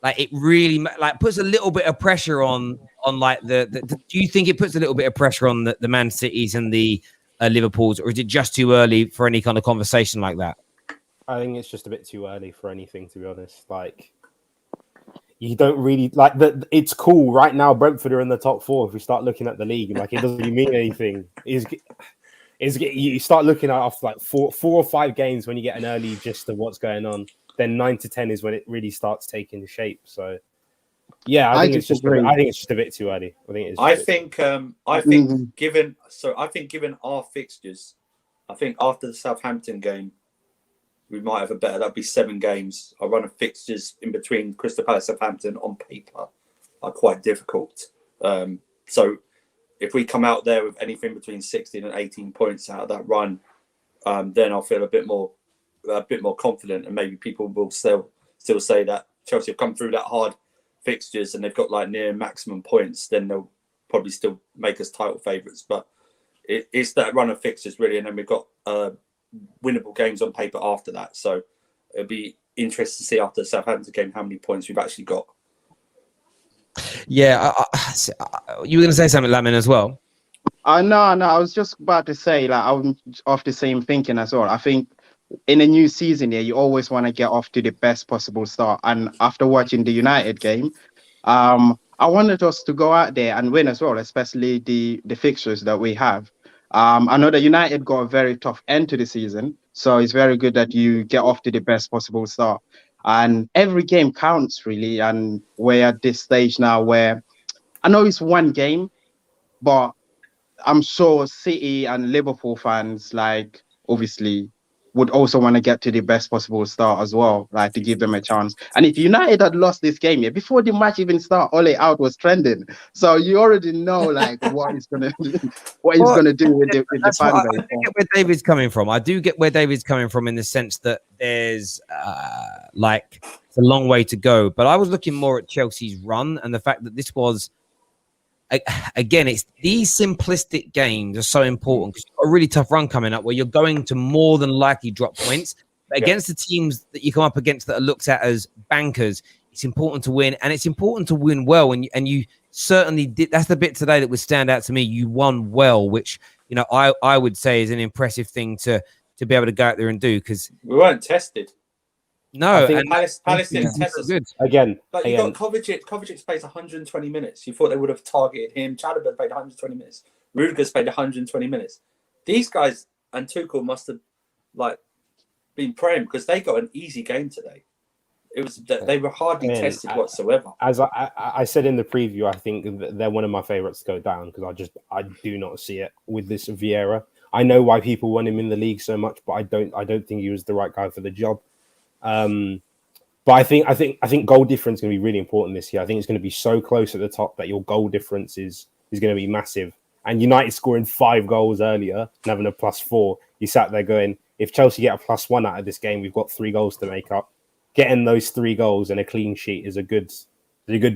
It really puts a little bit of pressure on do you think it puts a little bit of pressure on the Man Cities and the Liverpools, or is it just too early for any kind of conversation like that? I think it's just a bit too early for anything, to be honest. You don't really it's cool right now. Brentford are in the top 4. If we start looking at the league, it doesn't really mean anything. You start looking at after 4 or 5 games when you get an early gist of what's going on. Then 9 to 10 is when it really starts taking shape. So, yeah, I think it's just a bit too early. I think given our fixtures, I think after the Southampton game, we might have that'd be 7 games. Our run of fixtures in between Crystal Palace and Southampton on paper are quite difficult. So if we come out there with anything between 16 and 18 points out of that run, then I'll feel a bit more confident, and maybe people will still say that Chelsea have come through that hard fixtures and they've got near maximum points. Then they'll probably still make us title favourites. But it's that run of fixtures really, and then we've got winnable games on paper after that. So it'll be interesting to see after the Southampton game how many points we've actually got. Yeah, you were going to say something, Lamin, as well. No, I was just about to say I'm of the same thinking as well. I think in a new season here, you always want to get off to the best possible start. And after watching the United game, I wanted us to go out there and win as well, especially the fixtures that we have. I know that United got a very tough end to the season, so it's very good that you get off to the best possible start. And every game counts, really. And we're at this stage now where I know it's one game, but I'm sure City and Liverpool fans, obviously, would also want to get to the best possible start as well, to give them a chance. And if United had lost this game, before the match even started, Ole Out was trending. So you already know, what he's gonna do with the fan base. I get where David's coming from. I do get where David's coming from in the sense that there's it's a long way to go. But I was looking more at Chelsea's run and the fact that this was. Again, it's these simplistic games are so important because you've got a really tough run coming up where you're going to more than likely drop points. But against the teams that you come up against that are looked at as bankers, it's important to win, and it's important to win well. And you certainly did. That's the bit today that would stand out to me. You won well, which I would say is an impressive thing to be able to go out there and do because we weren't tested. No, think- and Palace didn't yeah, test us. good. again, But you got Kovacic. Kovacic plays 120 minutes. You thought they would have targeted him. Chalobah played 120 minutes. Rudiger's played 120 minutes. These guys and Tuchel must have been praying because they got an easy game today. It was they were hardly tested whatsoever. As I said in the preview, I think they're one of my favourites to go down because I do not see it with this Vieira. I know why people want him in the league so much, but I don't think he was the right guy for the job. But I think goal difference is going to be really important this year. I think it's going to be so close at the top that your goal difference is going to be massive. And United scoring 5 goals earlier and having a +4, you sat there going, if Chelsea get a +1 out of this game, we've got 3 goals to make up. Getting those 3 goals and a clean sheet is a good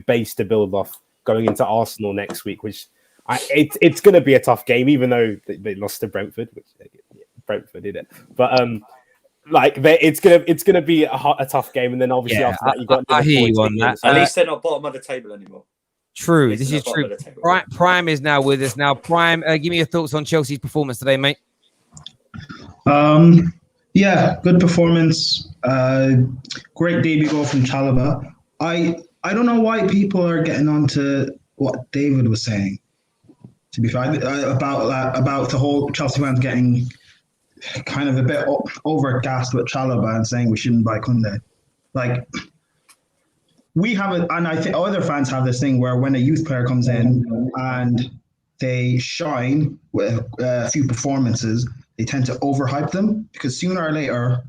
base to build off going into Arsenal next week, which it's going to be a tough game, even though they lost to Brentford, which Brentford did it. But it's gonna be a tough game, and then obviously after that you got. I hear you on that. At least they're not bottom of the table anymore. True, this is true. Prime is now with us. Now, Prime, give me your thoughts on Chelsea's performance today, mate. Yeah, good performance. Great debut goal from Chalobah. I don't know why people are getting onto what David was saying. To be fair, about the whole Chelsea fans getting kind of a bit overgassed with Chalobah and saying we shouldn't buy Kounde. Like, we have it, and I think other fans have this thing where when a youth player comes in and they shine with a few performances, they tend to overhype them because sooner or later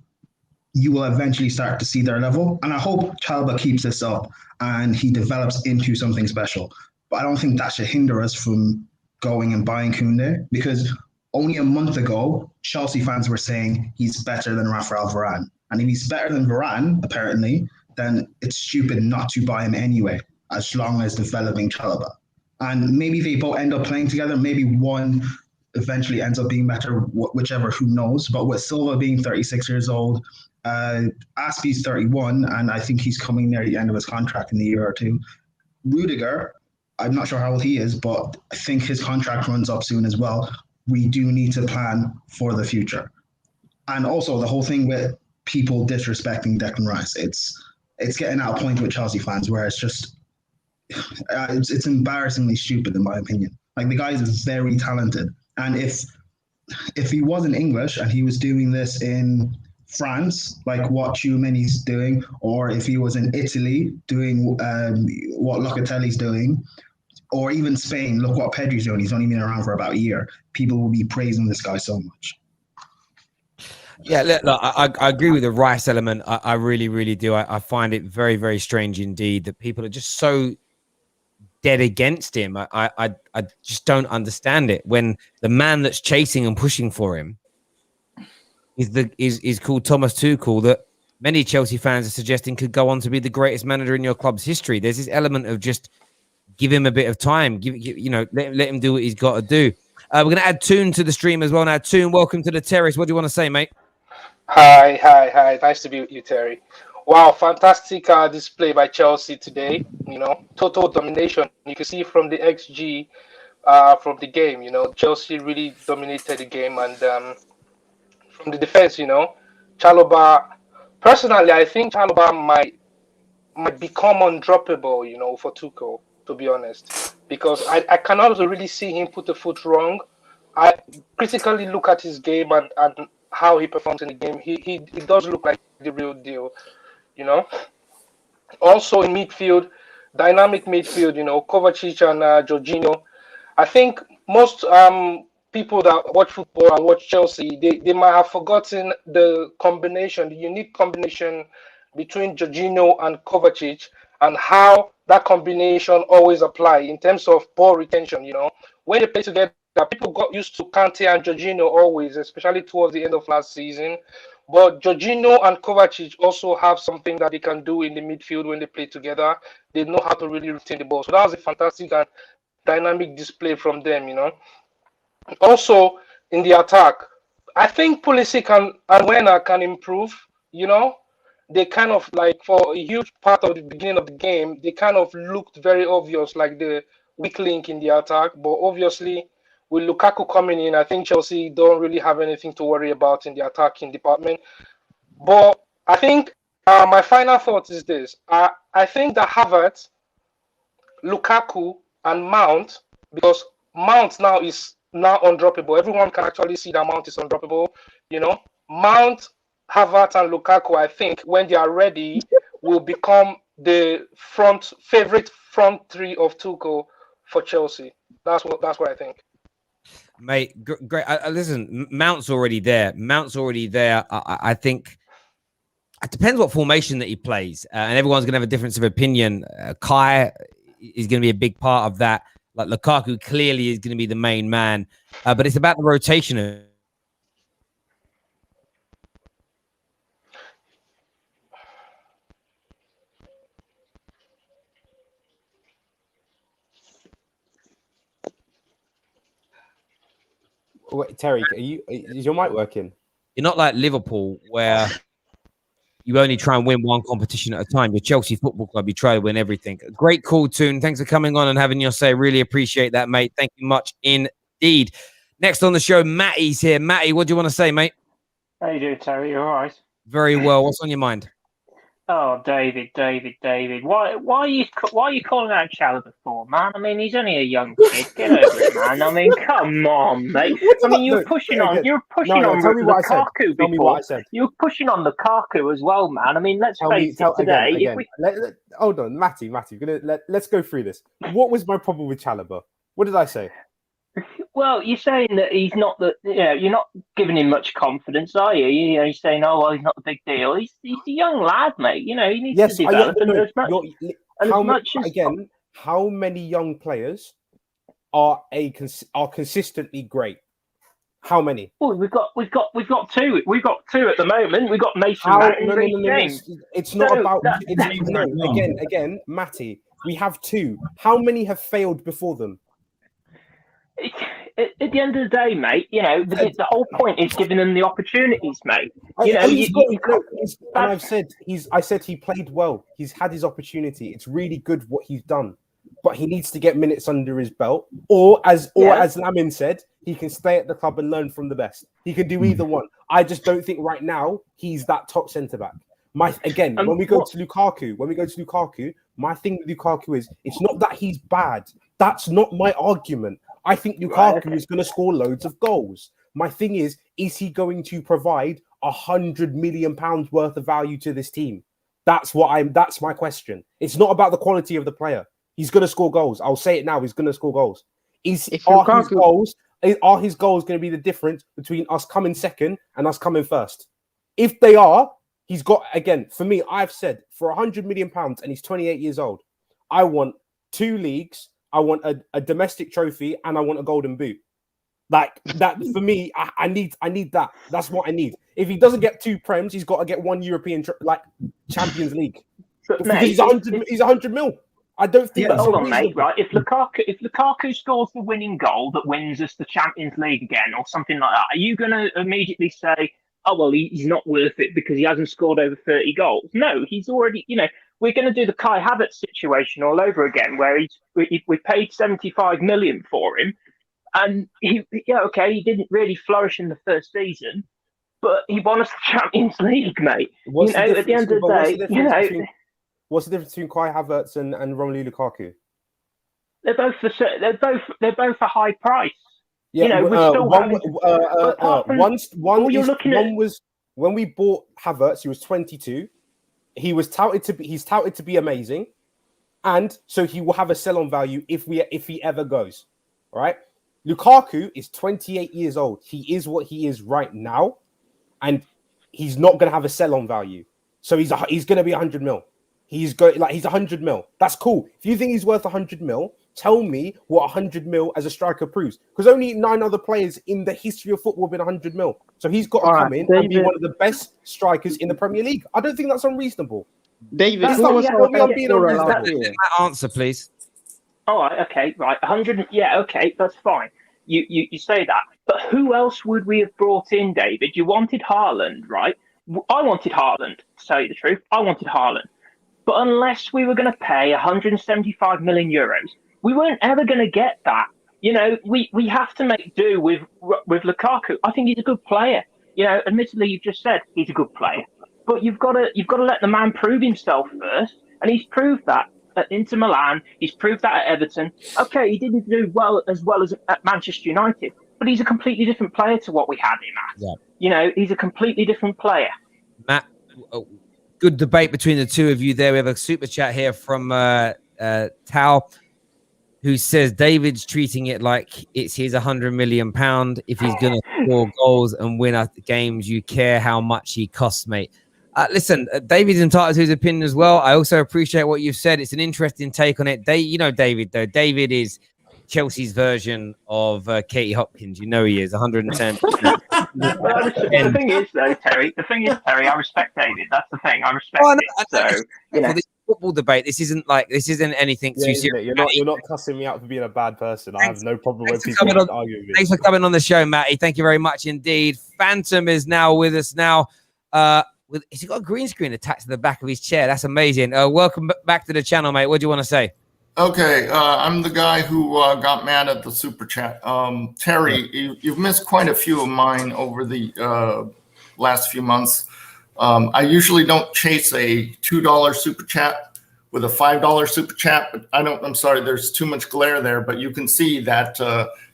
you will eventually start to see their level. And I hope Chalobah keeps this up and he develops into something special. But I don't think that should hinder us from going and buying Kounde, because only a month ago, Chelsea fans were saying he's better than Raphael Varane. And if he's better than Varane, apparently, then it's stupid not to buy him anyway, as long as developing Chalobah. And maybe they both end up playing together. Maybe one eventually ends up being better, whichever, who knows. But with Silva being 36 years old, Aspie's 31, and I think he's coming near the end of his contract in a year or two. Rudiger, I'm not sure how old he is, but I think his contract runs up soon as well. We do need to plan for the future. And also the whole thing with people disrespecting Declan Rice, it's getting at a point with Chelsea fans where it's just it's embarrassingly stupid in my opinion. Like, the guy is very talented, and if he wasn't English and he was doing this in France, like what Tchouameni's doing, or if he was in Italy doing what Locatelli's doing, or even Spain, look what Pedri's doing. He's only been around for about a year. People will be praising this guy so much. Yeah, look, I agree with the Rice element. I really, really do. I find it very, very strange indeed that people are just so dead against him. I just don't understand it. When the man that's chasing and pushing for him is called Thomas Tuchel, that many Chelsea fans are suggesting could go on to be the greatest manager in your club's history. There's this element of just give him a bit of time. Let him do what he's got to do. We're going to add Toon to the stream as well now. Toon, welcome to the Terrace. What do you want to say, mate? Hi. Nice to be with you, Terry. Wow, fantastic display by Chelsea today. Total domination. You can see from the XG from the game, Chelsea really dominated the game. And from the defense, Chalobah, personally, I think Chalobah might become undroppable, for Tuchel, to be honest. Because I cannot really see him put the foot wrong. I critically look at his game and how he performs in the game. He does look like the real deal, Also in midfield, dynamic midfield, Kovacic and Jorginho. I think most people that watch football and watch Chelsea, they might have forgotten the unique combination between Jorginho and Kovacic, and how that combination always apply in terms of ball retention. When they play together, people got used to Kante and Jorginho always, especially towards the end of last season. But Jorginho and Kovacic also have something that they can do in the midfield when they play together. They know how to really retain the ball. So that was a fantastic and dynamic display from them, Also, in the attack, I think Pulisic and Werner can improve, They kind of, for a huge part of the beginning of the game, they kind of looked very obvious, like the weak link in the attack. But obviously, with Lukaku coming in, I think Chelsea don't really have anything to worry about in the attacking department. But I think My final thought is this. I think that Havertz, Lukaku, and Mount, because Mount now is now undroppable. Everyone can actually see that Mount is undroppable. You know, Mount, Havertz, and Lukaku, I think, when they are ready, will become the favorite front three of Tuchel for Chelsea. That's what I think. Mate, great. Listen, Mount's already there. I think it depends what formation that he plays, and everyone's gonna have a difference of opinion. Kai is gonna be a big part of that. Like Lukaku clearly is gonna be the main man, but it's about the rotation. Wait, Terry, is your mic working? You're not like Liverpool, where you only try and win one competition at a time. You're Chelsea Football Club. You try to win everything. Great call, Toon. Thanks for coming on and having your say. Really appreciate that, mate. Thank you much indeed. Next on the show, Matty's here. Matty, what do you want to say, mate? How you doing, Terry? You all right? Very well. What's on your mind? Oh, David. Why are you calling out Chalobah for, man? I mean, he's only a young kid. Get over it, man. I mean, come on, mate. I mean, you're pushing on Lukaku before. You're pushing on Lukaku as well, man. I mean, let's face it today. Again. Hold on, Matty. Let's go through this. What was my problem with Chalobah? What did I say? Well, you're saying that he's not you're not giving him much confidence, are you? You're saying, oh, well, he's not a big deal. He's a young lad, mate. You know, he needs to develop. How many young players are consistently great? How many? Well, we've got two. We've got two at the moment. We've got Mason Mount and Reece James. It's not about again, Matty. We have two. How many have failed before them? At the end of the day, mate, you know, the whole point is giving them the opportunities, mate. I said he played well. He's had his opportunity. It's really good what he's done, but he needs to get minutes under his belt. Or as Lamin said, he can stay at the club and learn from the best. He can do either one. I just don't think right now he's that top centre back. When we go to Lukaku, my thing with Lukaku is it's not that he's bad. That's not my argument. I think Lukaku is going to score loads of goals. My thing is he going to provide £100 million worth of value to this team? That's my question. It's not about the quality of the player. He's going to score goals. I'll say it now. He's going to score goals. Are his goals going to be the difference between us coming second and us coming first? If they are, he's got, again, for me, I've said for £100 million and he's 28 years old, I want 2 leagues, I want a domestic trophy, and I want a golden boot. Like that for me, I need that. That's what I need. If he doesn't get 2 prems, he's got to get 1 European Champions League. Because he's 100 mil. I don't think that's hold on, mate. Right? If Lukaku scores the winning goal that wins us the Champions League again, or something like that, are you going to immediately say, "Oh well, he's not worth it because he hasn't scored over 30 goals"? No, he's already. You know, we're going to do the Kai Havertz situation all over again, where we paid 75 million for him, and he didn't really flourish in the first season, but he won us the Champions League, mate. At the end of the day, what's the difference between Kai Havertz and Romelu Lukaku? They're both a high price. Yeah, when we bought Havertz, he was 22. He's touted to be amazing, and so he will have a sell-on value if he ever goes. All right, Lukaku is 28 years old. He is what he is right now, and he's not going to have a sell-on value. So he's going to be 100 mil. He's 100 mil. That's cool. If you think he's worth 100 mil, tell me what 100 mil as a striker proves. Because only 9 other players in the history of football have been 100 mil. So he's got to come in and be one of the best strikers in the Premier League. I don't think that's unreasonable. David, answer, please. All right, okay, right. 100, yeah, okay, that's fine. You say that. But who else would we have brought in, David? You wanted Haaland, right? I wanted Haaland, to tell you the truth. I wanted Haaland. But unless we were going to pay 175 million euros, we weren't ever going to get that. You know, we have to make do with Lukaku. I think he's a good player. You know, admittedly, you've just said he's a good player. but you've got to let the man prove himself first, and he's proved that at Inter Milan. He's proved that at Everton. Okay, he didn't do well as at Manchester United, but he's a completely different player to what we had him at. Yeah. You know, he's a completely different player. Matt, good debate between the two of you there. We have a super chat here from Tao, who says David's treating it like it's his £100 million. If he's going to score goals and win at the games, you care how much he costs, mate. Listen, David's entitled to his opinion as well. I also appreciate what you've said. It's an interesting take on it. You know David, though. David is Chelsea's version of Katie Hopkins. You know he is 110. The thing is, though, Terry, I respect David. That's the thing. I respect it. So, you know. This football debate, this isn't anything too serious. You're not cussing me out for being a bad person. I have no problem with people arguing with me. Thanks for coming on the show, Matty. Thank you very much indeed. Phantom is now with us now. Has he got a green screen attached to the back of his chair? That's amazing. Welcome back to the channel, mate. What do you want to say? Okay, I'm the guy who got mad at the super chat. Terry, you've missed quite a few of mine over the last few months. I usually don't chase a $2 super chat with a $5 super chat, but I'm sorry, there's too much glare there, but you can see that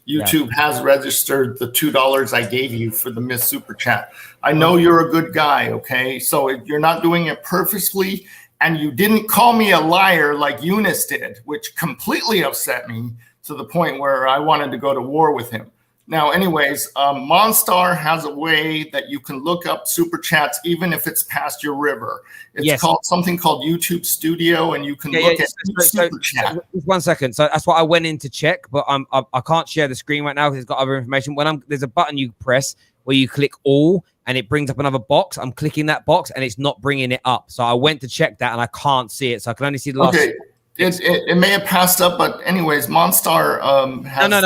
YouTube has registered the $2 I gave you for the missed super chat. I know you're a good guy, okay? So you're not doing it purposely, and you didn't call me a liar like Eunice did, which completely upset me to the point where I wanted to go to war with him. Now, anyways, Monstar has a way that you can look up super chats even if it's past your river. It's called something called YouTube Studio, and you can look at super chat. Just 1 second. So that's what I went in to check, but I can't share the screen right now because it's got other information. There's a button you press where you click all, and it brings up another box. I'm clicking that box, and it's not bringing it up. So I went to check that, and I can't see it. So I can only see the last. Okay. It may have passed up, but anyways, Monstar has no.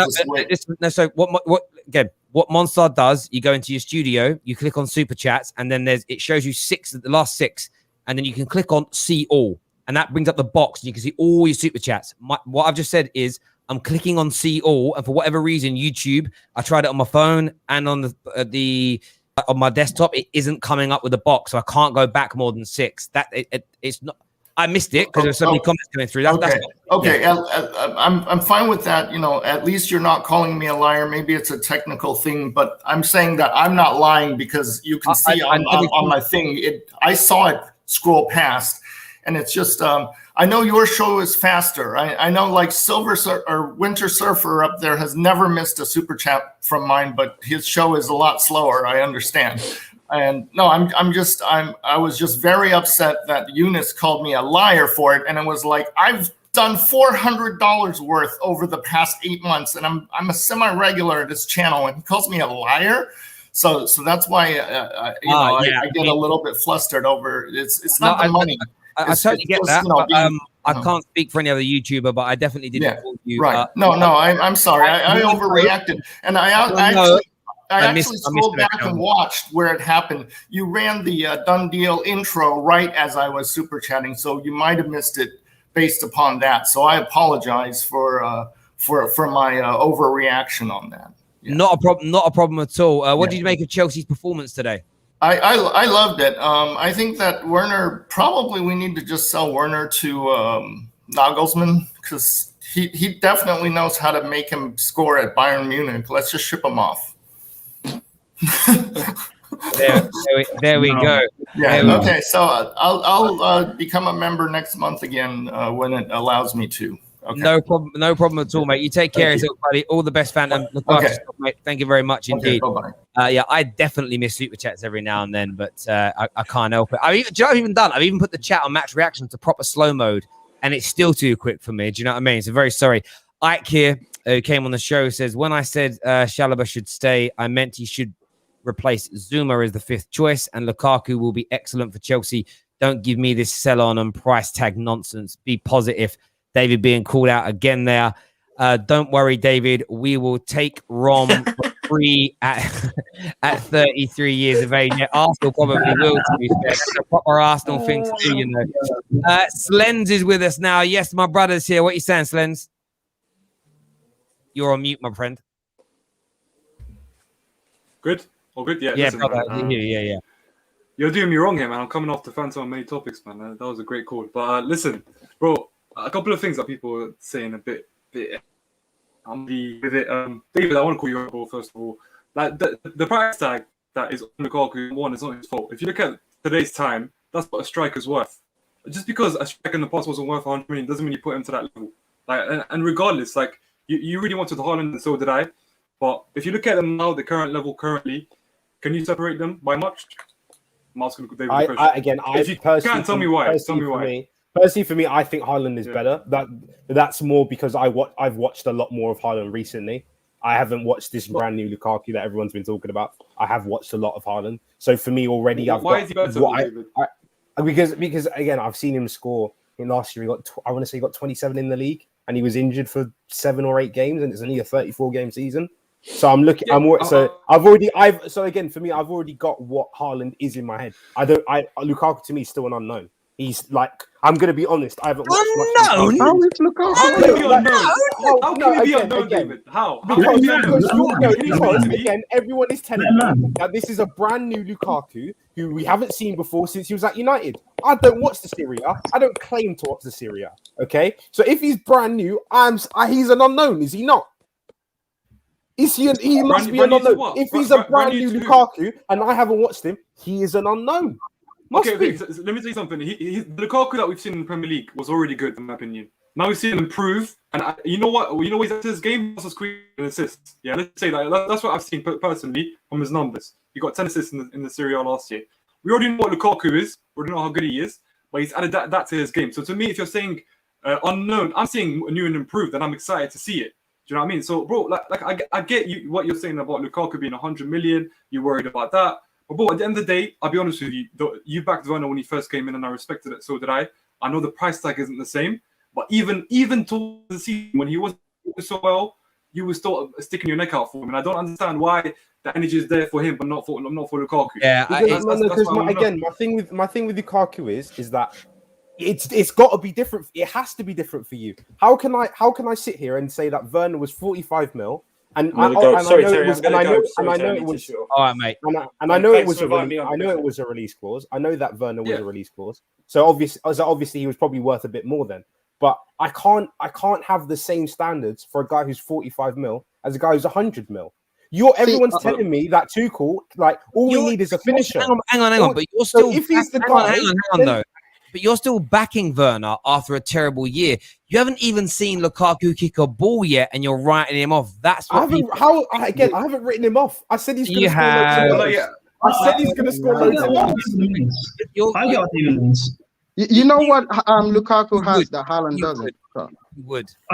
So what Monstar does, you go into your studio, you click on super chats, and then it shows you the last six, and then you can click on see all, and that brings up the box, and you can see all your super chats. What I've just said is I'm clicking on see all, and for whatever reason, YouTube, I tried it on my phone and on on my desktop, it isn't coming up with a box, so I can't go back more than six. It's not. I missed it because there's so many comments coming through. I'm fine with that. You know, at least you're not calling me a liar. Maybe it's a technical thing, but I'm saying that I'm not lying because you can see on my thing. I saw it scroll past, and it's just. I know your show is faster. I know like Winter Surfer up there has never missed a super chat from mine, but his show is a lot slower. I understand. And no, I was just very upset that Eunice called me a liar for it. And it was like, I've done $400 worth over the past 8 months, and I'm a semi-regular at this channel, and he calls me a liar. So that's why I get a little bit flustered over it's not the money. I totally get that. I can't speak for any other YouTuber, but I definitely didn't call you. Right. I'm sorry. I overreacted. And I actually scrolled back and watched where it happened. You ran the done deal intro right as I was super chatting, so you might have missed it based upon that. So I apologize for my overreaction on that. Yeah. Not a problem at all. What did you make of Chelsea's performance today? I loved it. I think that we need to just sell Werner to Nagelsmann, because he definitely knows how to make him score at Bayern Munich. Let's just ship him off. There we go. Yeah. Okay. So I'll become a member next month again when it allows me to. Okay. No problem at all, mate. You take care of yourself, buddy. All the best, Phantom. Look after yourself, mate. Thank you very much indeed. Bye-bye. I definitely miss super chats every now and then, but I can't help it. I've even put the chat on match reaction to proper slow mode, and it's still too quick for me. Do you know what I mean? So very sorry. Ike here, who came on the show, says, when I said Chalobah should stay, I meant he should replace Zuma as the fifth choice, and Lukaku will be excellent for Chelsea. Don't give me this sell on and price tag nonsense. Be positive. David being called out again there. Don't worry, David. We will take Rom for free at 33 years of age. Yeah, Arsenal probably will, to be fair. That's a proper Arsenal thing to do, you know. Slens is with us now. Yes, my brother's here. What are you saying, Slens? You're on mute, my friend. Good? All good? Yeah. Yeah, listen, brother. Yeah. You're doing me wrong here, man. I'm coming off the fence on many topics, man. That was a great call. But listen, bro, a couple of things that people are saying a bit. I'm with it. David, I want to call you out, bro, first of all. Like the price tag that is on Lukaku, one, is not his fault. If you look at today's time, that's what a striker's worth. Just because a striker in the past wasn't worth 100 million doesn't mean you put him to that level. Like, and regardless, like you really wanted Haaland, and so did I. But if you look at them now, the current level currently, can you separate them by much? I'm asking David the question. If you can't, tell me why. Tell me why. Personally, for me, I think Haaland is better. That's more because I've watched a lot more of Haaland recently. I haven't watched this brand new Lukaku that everyone's been talking about. I have watched a lot of Haaland. So for me already, why is he better, David? Because again, I've seen him score. In last year, he got I want to say he got 27 in the league, and he was injured for 7 or 8 games, and it's only a 34 game season. So I'm looking. I've already got what Haaland is in my head. Lukaku to me is still an unknown. He's like, I'm gonna be honest. I haven't watched much. How is Lukaku? How can he be unknown? How can he be unknown, David? How? Because again, everyone is telling me that this is a brand new Lukaku who we haven't seen before since he was at United. I don't watch the Serie A. I don't claim to watch the Serie A. Okay, so if he's brand new, he's an unknown. Is he not? Is he? He must be an unknown. If he's a brand new Lukaku and I haven't watched him, he is an unknown. Okay, so let me tell you something. The Lukaku that we've seen in the Premier League was already good, in my opinion. Now we've seen him improve, and you know what? You know he's at his game passes, and assists. Yeah, let's say that. That's what I've seen personally from his numbers. He got 10 assists in the Serie A last year. We already know what Lukaku is. We already know how good he is, but he's added that to his game. So to me, if you're saying unknown, I'm saying new and improved, and I'm excited to see it. Do you know what I mean? So, bro, I get you what you're saying about Lukaku being 100 million. You're worried about that. But bro, at the end of the day, I'll be honest with you. You backed Werner when he first came in, and I respected it. So did I. I know the price tag isn't the same, but even towards the season when he wasn't so well, you were still sticking your neck out for him. And I don't understand why the energy is there for him, but not for Lukaku. Yeah, my thing with Lukaku is that it's got to be different. It has to be different for you. How can I sit here and say that Werner was 45 mil? And I know it was. All right, mate. And I know it was a release clause. I know that Werner was a release clause. So obviously he was probably worth a bit more then. But I can't have the same standards for a guy who's 45 mil as a guy who's 100 mil. Everyone's telling me that Tuchel, like all we need is a finisher. Hang on. But you're still if he's the guy. Hang on though. But you're still backing Werner after a terrible year. You haven't even seen Lukaku kick a ball yet, and you're writing him off. That's what I haven't written him off. I said he's going to score loads of goals. I said he's going to score loads of goals. I get what David means. You know what Lukaku has that Haaland doesn't? I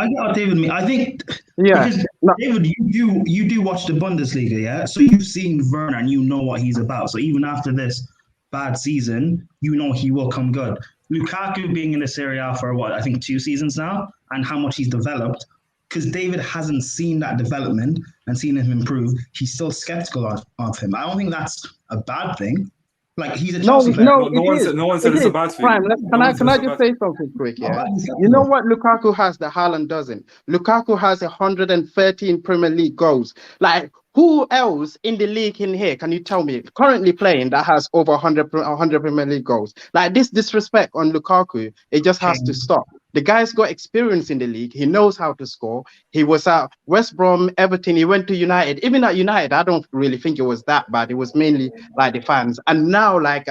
get what David means. I think because David, you do watch the Bundesliga, yeah? So you've seen Werner and you know what he's about. So even after this bad season, you know he will come good. Lukaku being in the Serie A for I think 2 seasons now, and how much he's developed, because David hasn't seen that development and seen him improve, he's still skeptical of him. I don't think that's a bad thing. Like, he's a Chelsea player. No one said it's a bad thing. Can I just say something quick? Yeah. You know what Lukaku has that Haaland doesn't? Lukaku has 113 Premier League goals. Like, who else in the league in here, can you tell me, currently playing that has over 100 Premier League goals? Like, this disrespect on Lukaku, it just has to stop. The guy's got experience in the league. He knows how to score. He was at West Brom, Everton. He went to United. Even at United, I don't really think it was that bad. It was mainly like the fans. And now, like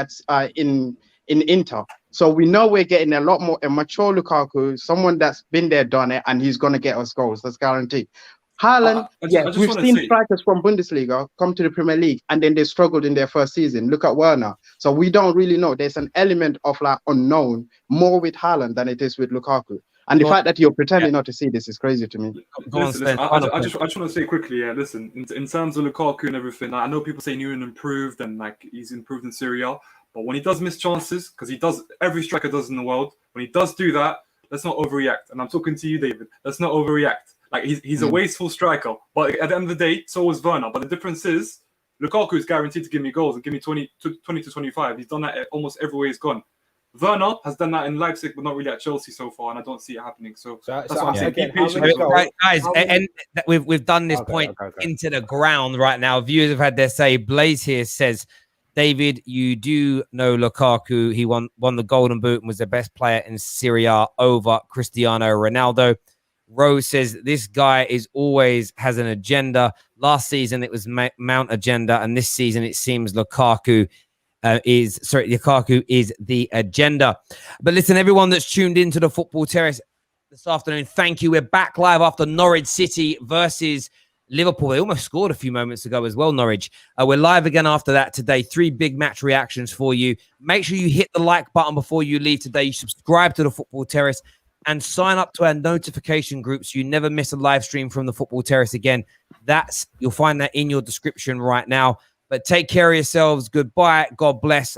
in Inter. So we know we're getting a lot more a mature Lukaku, someone that's been there, done it, and he's going to get us goals. That's guaranteed. Haaland, we've seen strikers from Bundesliga come to the Premier League and then they struggled in their first season. Look at Werner. So we don't really know. There's an element of like unknown more with Haaland than it is with Lukaku. And the fact that you're pretending not to see this is crazy to me. Listen, I just want to say quickly, listen, in terms of Lukaku and everything, I know people say new and improved and like he's improved in Serie A, but when he does miss chances, because he does, every striker does in the world, when he does do that, let's not overreact. And I'm talking to you, David. Let's not overreact. Like, he's a wasteful striker, but at the end of the day, so was Werner. But the difference is, Lukaku is guaranteed to give me goals and give me 20 to 25. He's done that almost everywhere he's gone. Werner has done that in Leipzig, but not really at Chelsea so far, and I don't see it happening. So that's what I'm saying. Keep patient. Guys, and we've done this point into the ground right now. Viewers have had their say. Blaze here says David, you do know Lukaku. He won the Golden Boot and was the best player in Serie A over Cristiano Ronaldo. Rose says this guy always has an agenda. Last season it was Mount agenda, and this season it seems Lukaku is the agenda. But listen, everyone that's tuned into the Football Terrace this afternoon, thank you. We're back live after Norwich City versus Liverpool. They almost scored a few moments ago as well, Norwich. We're live again after that today. 3 big match reactions for you. Make sure you hit the like button before you leave today. You subscribe to the Football Terrace and sign up to our notification group so you never miss a live stream from the Football Terrace again. You'll find that in your description right now. But take care of yourselves. Goodbye. God bless.